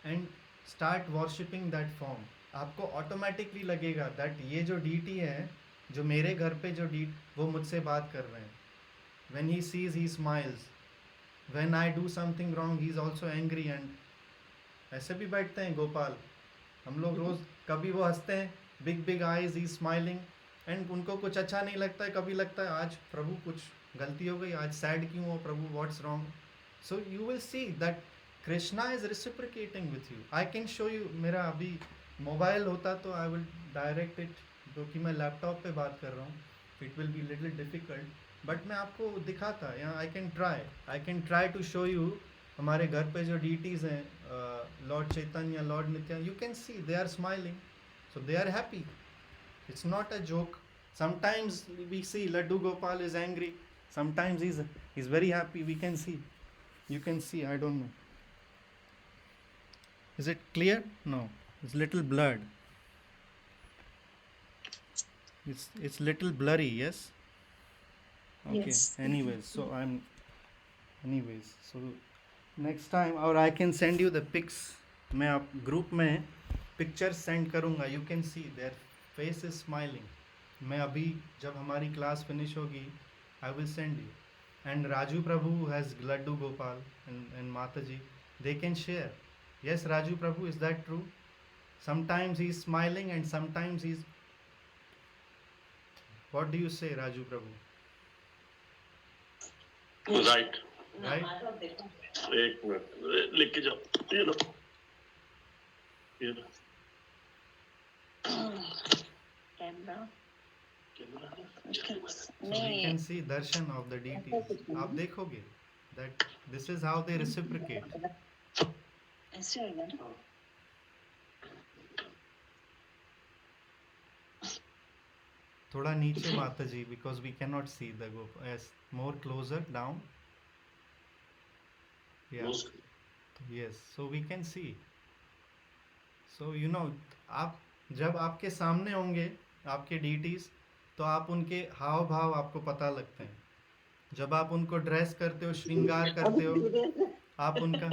Speaker 1: and start worshipping that form. आपको ऑटोमेटिकली लगेगा दैट ये जो डीटी है, जो मेरे घर पे जो वो मुझसे बात कर रहे हैं. When he sees he smiles, when I do something wrong he is also angry, and ऐसे भी बैठते हैं गोपाल, हम लोग रोज़, कभी वो हंसते हैं, big big eyes, he smiling, and उनको कुछ अच्छा नहीं लगता है, कभी लगता है आज प्रभु कुछ गलती हो गई, आज सैड क्यों हो प्रभु, what's wrong. So you will see that Krishna is reciprocating with you. I can show you, मेरा अभी मोबाइल होता तो आई विल डायरेक्ट इट, क्योंकि मैं लैपटॉप पे बात कर रहा हूँ, it will be little difficult, but मैं आपको दिखाता, या I can try to show you. हमारे घर पे जो डीटीज़ हैं, lord Chaitanya, lord Nityananda, you can see they are smiling, so they are happy. It's not a joke. Sometimes we see Laddu Gopal is angry. Sometimes he's very happy. We can see. You can see. I don't know. Is it clear? No. It's little blurred. It's little blurry. Yes. Okay.
Speaker 2: Yes.
Speaker 1: Anyways, so next time, or I can send you the pics. मैं आप group में pictures send करूँगा. You can see their face is smiling. मैं अभी जब हमारी class finish होगी, I will send you. And Raju Prabhu has Laddu Gopal and Mataji. They can share. Yes, Raju Prabhu, is that true? Sometimes he's smiling and sometimes he's. What do you say, Raju Prabhu?
Speaker 5: Right.
Speaker 1: Right?
Speaker 5: एक minute लिख के जाओ. ये लो.
Speaker 2: Camera.
Speaker 1: So we can see darshan of the deities. आप देखोगे that this is how they reciprocate.
Speaker 2: ऐसे होगा ना.
Speaker 1: थोड़ा नीचे माता जी, because we cannot see the Gopal. Yes, more closer down. Yeah. Yes, so we can see. So you know, आप जब आपके सामने होंगे आपके डीटीज, तो आप उनके हाव भाव आपको पता लगते हैं. जब आप उनको ड्रेस करते हो, श्रृंगार करते हो, आप उनका,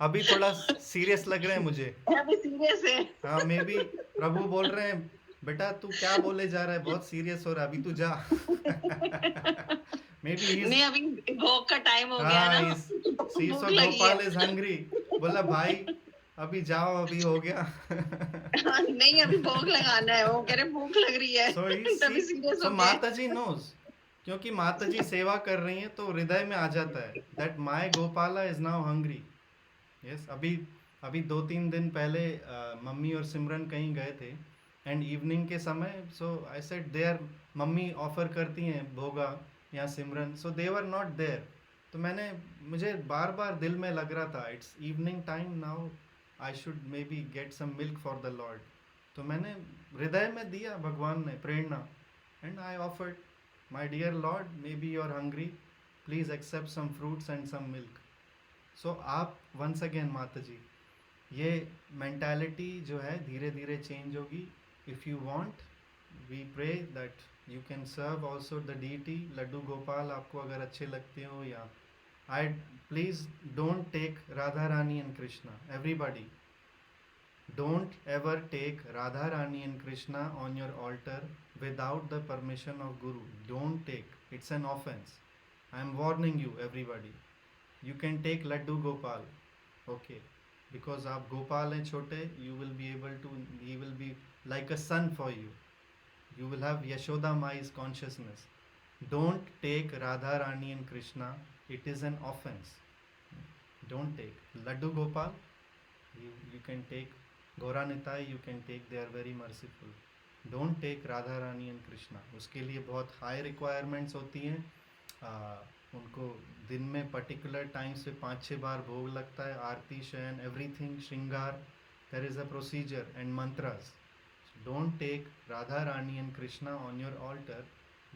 Speaker 1: अभी थोड़ा सीरियस लग रहे हैं मुझे.
Speaker 2: अभी सीरियस है.
Speaker 1: हाँ, मे बी प्रभु बोल रहे हैं, बेटा तू क्या बोले जा रहा है, बहुत सीरियस हो रहा है, अभी तू जा. मे बी
Speaker 2: नहीं, अभी भोग का टाइम हो गया ना.
Speaker 1: सी सो गोपाल इज हंग्री. बोला भाई अभी जाओ, अभी हो गया.
Speaker 2: नहीं, अभी भोग लगाना है. वो कह रहे भूख लग रही है. तभी सीरियस
Speaker 1: so
Speaker 2: हो गए.
Speaker 1: माता जी knows, क्योंकि माता जी सेवा कर रही हैं, तो हृदय में आ जाता है that my Gopala is now hungry. Yes, अभी 2-3 दिन पहले मम्मी और सिमरन कहीं गए थे, एंड इवनिंग के समय, so I said there, mummy offer करती हैं भोगा या सिमरन, सो दे वर नॉट देयर. तो मुझे बार बार दिल में लग रहा था, it's evening time now, I should maybe get some milk for the lord. तो मैंने हृदय में दिया, भगवान ने प्रेरणा, and I offered, my dear lord, maybe you are hungry, please accept some fruits and some milk. So आप once again माता जी, ये मेंटालिटी जो है धीरे धीरे चेंज होगी. If you want, we pray that you can serve also the deity. Laddu Gopal आपको अगर अच्छे लगते हो, या I please don't take Radha Rani and Krishna. Everybody don't ever take Radha Rani and Krishna on your altar without the permission of Guru. Don't take. It's an offense. I am warning you, everybody. You can take Laddu Gopal. Okay. Because aap Gopal hain chote, you will be able to, he will be like a son for you. You will have Yashoda Mai's consciousness. Don't take Radha Rani and Krishna. It is an offense. Don't take. Laddu Gopal, you can take. Gaura Nitai you can take, they are very merciful. Don't take Radha Rani and Krishna. उसके लिए बहुत high requirements होती हैं. उनको दिन में particular time से 5-6 बार भोग लगता है, आरती, shayan, everything, shringar. There is a procedure and mantras. Don't take Radha Rani and Krishna on your altar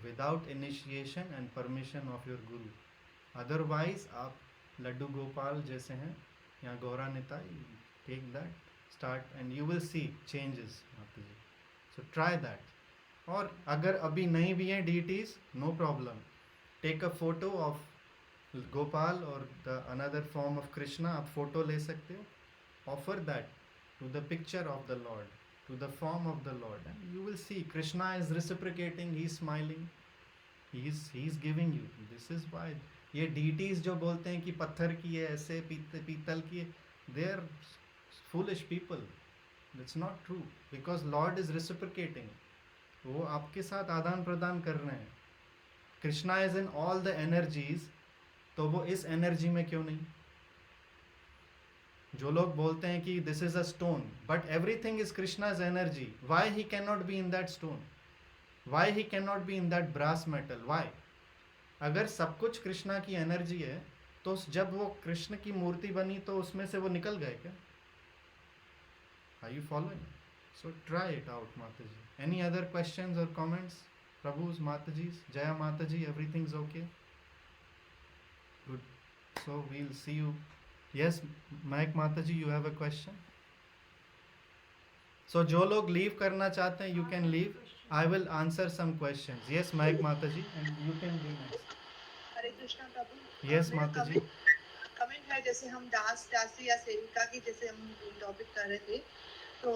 Speaker 1: without initiation and permission of your guru. Otherwise आप लड्डू गोपाल जैसे हैं या Gaura Nitai, take that, start, and you will see changes. So try that. और अगर अभी नहीं भी हैं deities, no problem. Take a photo of Gopal or the another form of Krishna. आप photo ले सकते हो. Offer that to the picture of the Lord, to the form of the Lord, and you will see Krishna is reciprocating. He is smiling. He is giving you. This is why ये deities जो बोलते हैं कि पत्थर की है, ऐसे पीतल की है, they are foolish people. That's not true because Lord is reciprocating. वो आपके साथ आदान प्रदान कर रहे हैं. Krishna is in all the energies, तो वो इस एनर्जी में क्यों नहीं? जो लोग बोलते हैं कि this is a stone, but everything is Krishna's energy, why he can not be in that stone? Why he can not be in that brass metal? Why? अगर सब कुछ कृष्णा की एनर्जी है तो जब वो कृष्ण की मूर्ति बनी तो उसमें से वो निकल गए क्या? Are you following? So try it out माताजी. एनी अदर क्वेश्चंस और कमेंट्स? प्रभुज, माताजीज, जया माताजी, everything is okay? Good. So we'll see you. Yes Mahak माताजी, you have a question? So जो लोग लीव करना चाहते हैं, you can leave. I will answer some questions. Yes, Mahek Mataji, and you can be next.
Speaker 2: Hare Krishna Prabhu.
Speaker 1: Yes, Mataji.
Speaker 2: Comment है, जैसे हम दास दासी या सेविका की जैसे हम टॉपिक कर रहे थे, तो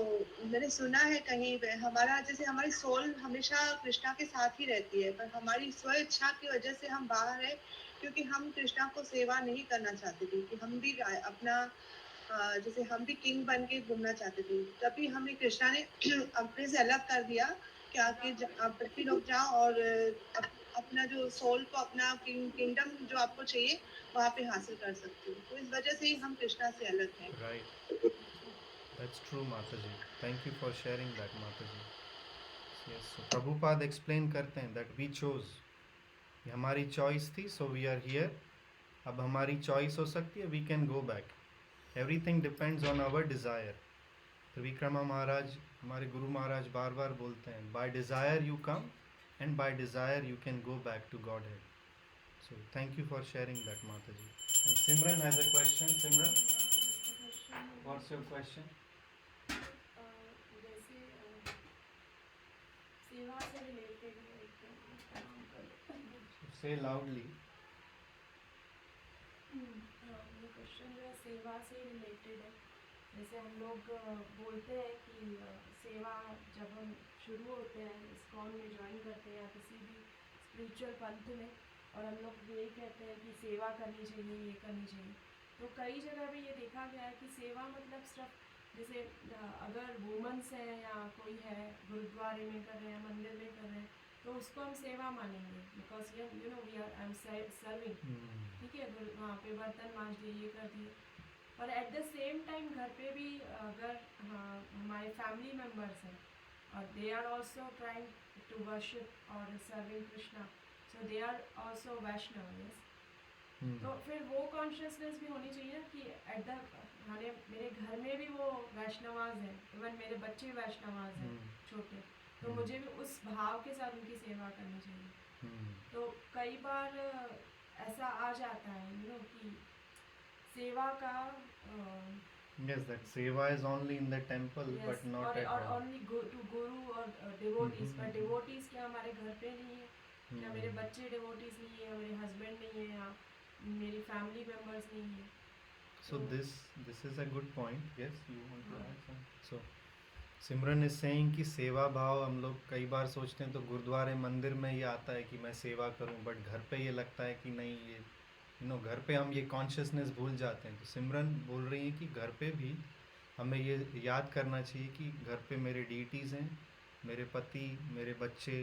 Speaker 2: मैंने सुना है कहीं पे हमारा जैसे हमारी सोल हमेशा कृष्णा के साथ ही रहती है, पर हमारी स्व इच्छा की वजह से हम बाहर है, क्योंकि हम कृष्णा को सेवा नहीं करना चाहते थे कि हम भी अपना जैसे हम भी किंग बन के घूमना चाहते थे. तभी हमें कृष्णा ने अपने से अलग कर दिया कि आके आप पृथ्वी लोग जाओ और अपना जो सोल को, अपना किंगडम जो आपको चाहिए वहाँ पे हासिल कर सकते हो. तो इस वजह से ही हम कृष्णा से अलग हैं.
Speaker 1: Right. That's true, Mataji. Thank you for sharing that, Mataji. Yes. So Prabhupada explain करते हैं that we chose. ये हमारी choice थी, so we are here. अब हमारी choice हो सकती है, we can go back. Everything depends on our desire. Trivikrama महाराज, हमारे गुरु महाराज बार बार बोलते हैं, by desire you come and by desire you can go back to Godhead. So thank you for sharing that, Mataji. And Simran has a question. Simran, what's your question?
Speaker 7: जैसे सेवा से related
Speaker 1: Say loudly.
Speaker 7: ये question जो है सेवा से related है. जैसे हम लोग बोलते हैं कि सेवा जब हम शुरू होते हैं, इस्कॉन में ज्वाइन करते हैं या किसी भी स्पिरिचुअल पंथ में, और हम लोग यही कहते हैं कि सेवा करनी चाहिए, ये करनी चाहिए. तो कई जगह भी ये देखा गया है कि सेवा मतलब सिर्फ जैसे अगर वुमेंस हैं या कोई है गुरुद्वारे में कर रहे हैं, मंदिर में कर रहे हैं, तो उसको हम सेवा मानेंगे, because you know we are I am serving. ठीक है, वहाँ पे बर्तन मांज दिए, ये कर दिए. और एट द सेम टाइम घर पे भी अगर हमारे फैमिली मेम्बर्स हैं और they are also trying to worship और serving Krishna, so they are also Vaishnav. Yes. तो फिर वो कॉन्शियसनेस भी होनी चाहिए कि एट द मेरे घर में भी वो वैष्णवाज हैं, इवन मेरे बच्चे वैष्णवाज हैं छोटे, तो मुझे भी उस भाव के साथ उनकी सेवा करनी चाहिए. तो कई बार ऐसा आ जाता है यू नो कि सेवा का
Speaker 1: Yes, that seva is only in the temple,
Speaker 7: yes,
Speaker 1: but not at
Speaker 7: और
Speaker 1: home.
Speaker 7: only to guru और devotees. पर devotees क्या हमारे घर पे नहीं है, क्या मेरे बच्चे devotees नहीं है, मेरे husband नहीं है, या मेरी family members नहीं है.
Speaker 1: So this is a good point. Yes, you want to add something? So Simran is saying कि सेवा भाव हम लोग कई बार सोचते हैं तो गुरुद्वारे मंदिर में ये आता है कि मैं सेवा करूं, बट घर पे ये लगता है कि नहीं, ये घर पे हम ये कॉन्शियसनेस भूल जाते हैं. तो सिमरन बोल रही हैं कि घर पे भी हमें ये याद करना चाहिए कि घर पे मेरे डीटीज़ हैं, मेरे पति, मेरे बच्चे,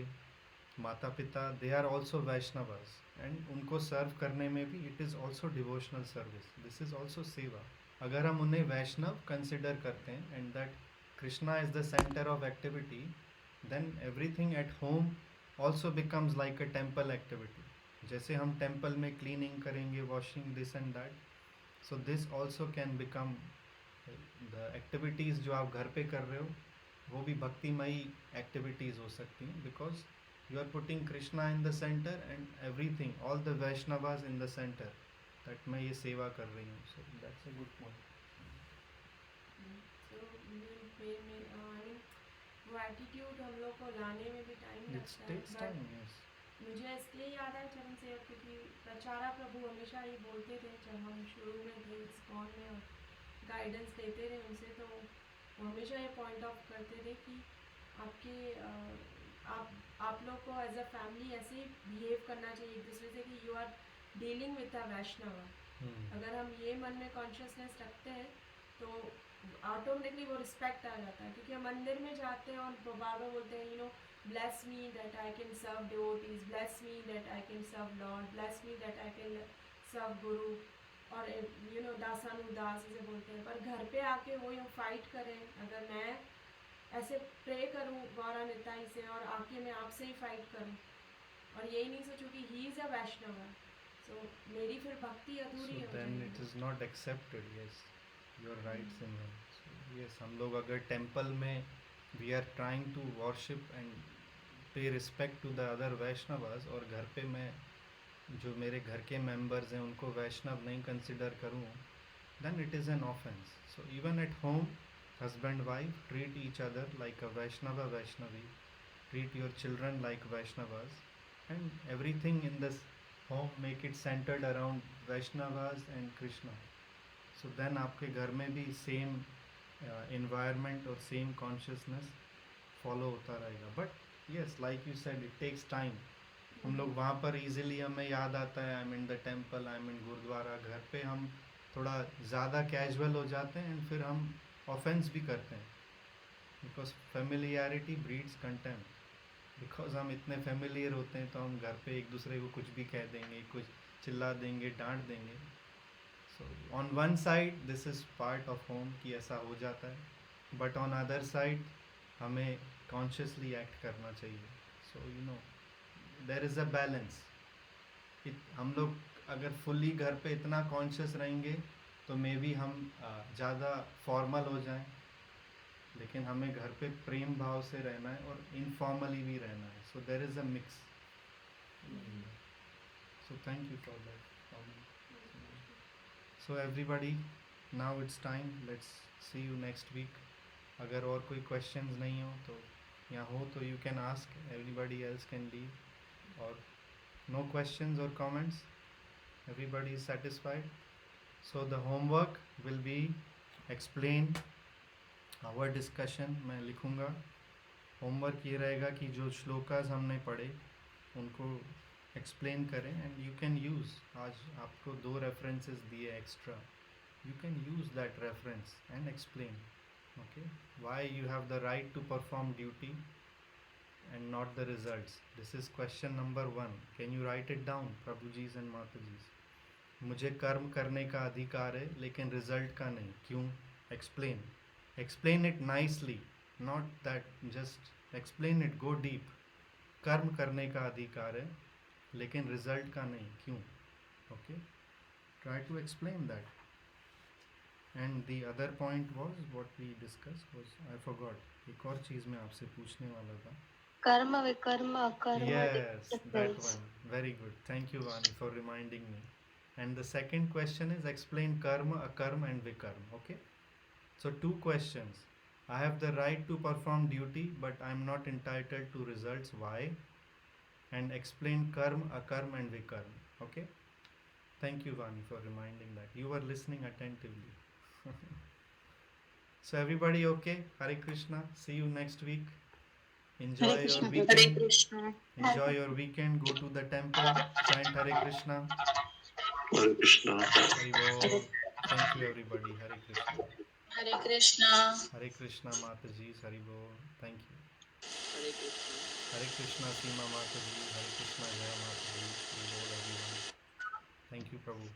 Speaker 1: माता पिता, they are also Vaishnavas, and उनको सर्व करने में भी it is also devotional service. This is also सेवा. अगर हम उन्हें वैष्णव कंसिडर करते हैं and that Krishna is the centre of activity, then everything at home also becomes like a temple activity. जैसे हम टेम्पल में क्लीनिंग करेंगे, washing this and that, so this also can become the activities जो आप घर पे कर रहे हो, वो भी भक्तिमयी एक्टिविटीज़ हो सकती हैं, because you are putting Krishna in the centre and everything, all the Vaishnavas in the centre, that मैं ये सेवा कर रही हूँ. So that's a good point.
Speaker 7: वो एटीट्यूड हम लोग को लाने में भी टाइम लगता है. मुझे इसलिए याद है जब हमसे, क्योंकि प्रचारा प्रभु हमेशा ये बोलते थे जब हम शुरू में थे इस्कॉन में और गाइडेंस देते रहे उनसे, तो वो हमेशा ये पॉइंट आउट करते थे कि आपके आप लोग को एज अ फैमिली ऐसे ही बिहेव करना चाहिए एक दूसरे से कि you are dealing with a Vaishnav. अगर हम ये मन में कॉन्शियसनेस रखते हैं तो ऑटोमेटिकली वो रिस्पेक्ट आ जाता है, क्योंकि हम मंदिर में जाते हैं और बार बार बोलते हैं, bless me that I can serve devotees, bless me that I can serve lord, bless me that I can serve guru, और दासानुदास इसे बोलते हैं। पर घर पे आके वो हम फाइट करें, अगर मैं ऐसे प्रे करूं गौरा निताई से और आके मैं आपसे ही फाइट करूं और यही नहीं सोचूं कि ही इज़ अ वैष्णव, सो मेरी फिर भक्ति
Speaker 1: So
Speaker 7: अधूरी हो
Speaker 1: then it
Speaker 7: जाएगी।
Speaker 1: is not accepted. Yes, you are right, Simran. So yes, हम लोग अगर टेम्पल में we are trying to worship and pay respect to the other Vaishnavas, और घर पे मैं जो मेरे घर के members हैं उनको वैष्णव नहीं consider करूँ, then it is an offense. So even at home, husband wife treat each other like a Vaishnava Vaishnavi, treat your children like Vaishnavas, and everything in this home make it centered around Vaishnavas and Krishna. So then आपके घर में भी same environment और same consciousness follow होता रहेगा. But yes, like you said, it takes time. हम लोग वहाँ पर easily हमें याद आता है, I'm in the temple, I'm in gurdwara. घर पे हम थोड़ा ज़्यादा कैजुअल हो जाते हैं and फिर हम ऑफेंस भी करते हैं, because familiarity breeds contempt. Because हम इतने फेमिलियर होते हैं तो हम घर पे एक दूसरे को कुछ भी कह देंगे, कुछ चिल्ला देंगे, डांट देंगे. So on one side this is part of home कि ऐसा हो जाता है, बट ऑन अदर साइड हमें कॉन्शियसली एक्ट करना चाहिए. So there is a balance. हम लोग अगर फुल्ली घर पे इतना कॉन्शियस रहेंगे तो मे बी हम ज़्यादा फॉर्मल हो जाएं, लेकिन हमें घर पे प्रेम भाव से रहना है और इनफॉर्मली भी रहना है. So there is a mix. So thank you for that. So everybody, now it's time, let's see you next week. अगर और कोई क्वेश्चंस नहीं हो तो या हो तो you can ask, everybody else can leave. और no questions or comments, everybody is satisfied. So the homework will be explain our discussion. मैं लिखूँगा. होमवर्क ये रहेगा कि जो श्लोकास हमने पढ़े उनको एक्सप्लेन करें, एंड यू कैन यूज़, आज आपको 2 रेफरेंसेस दिए extra, you can use that reference and explain. Okay, why you have the right to perform duty and not the results. This is question number 1. Can you write it down, Prabhuji's and Mataji's? मुझे कर्म करने का अधिकार है लेकिन result का नहीं. क्यों? Explain. Explain it nicely, not that just explain it, go deep. कर्म करने का अधिकार है लेकिन रिजल्ट का नहीं. क्यों? Okay, try to explain that. And the other point was what we discuss was, I forgot. एक और चीज़ मैं आपसे पूछने वाला था.
Speaker 8: कर्म विकर्म अकर्म.
Speaker 1: Yes, that one. Very good. Thank you, Vani, for reminding me. And the second question is explain karma, akarma, and vikarma. Okay. So 2 questions. I have the right to perform duty, but I am not entitled to results. Why? And explain karma, akarma, and vikarma. Okay. Thank you, Vani, for reminding that. You were listening attentively. So everybody okay? Hare Krishna. See you next week. Enjoy
Speaker 8: Hare
Speaker 1: your
Speaker 8: Krishna.
Speaker 1: weekend.
Speaker 6: Hare Krishna.
Speaker 1: Enjoy your weekend. Go to the temple. Chant Hare Krishna.
Speaker 5: Hare Krishna.
Speaker 1: Hari Bol. Thank you, everybody. Hare Krishna.
Speaker 6: Hare Krishna.
Speaker 1: Hare Krishna, Mataji. Hari Bol. Thank you.
Speaker 4: Hare Krishna
Speaker 1: Hare Krishna, Seema Mataji. Hare Krishna, Jaya Mataji. Hari Bol, everyone. Thank you, Prabhu.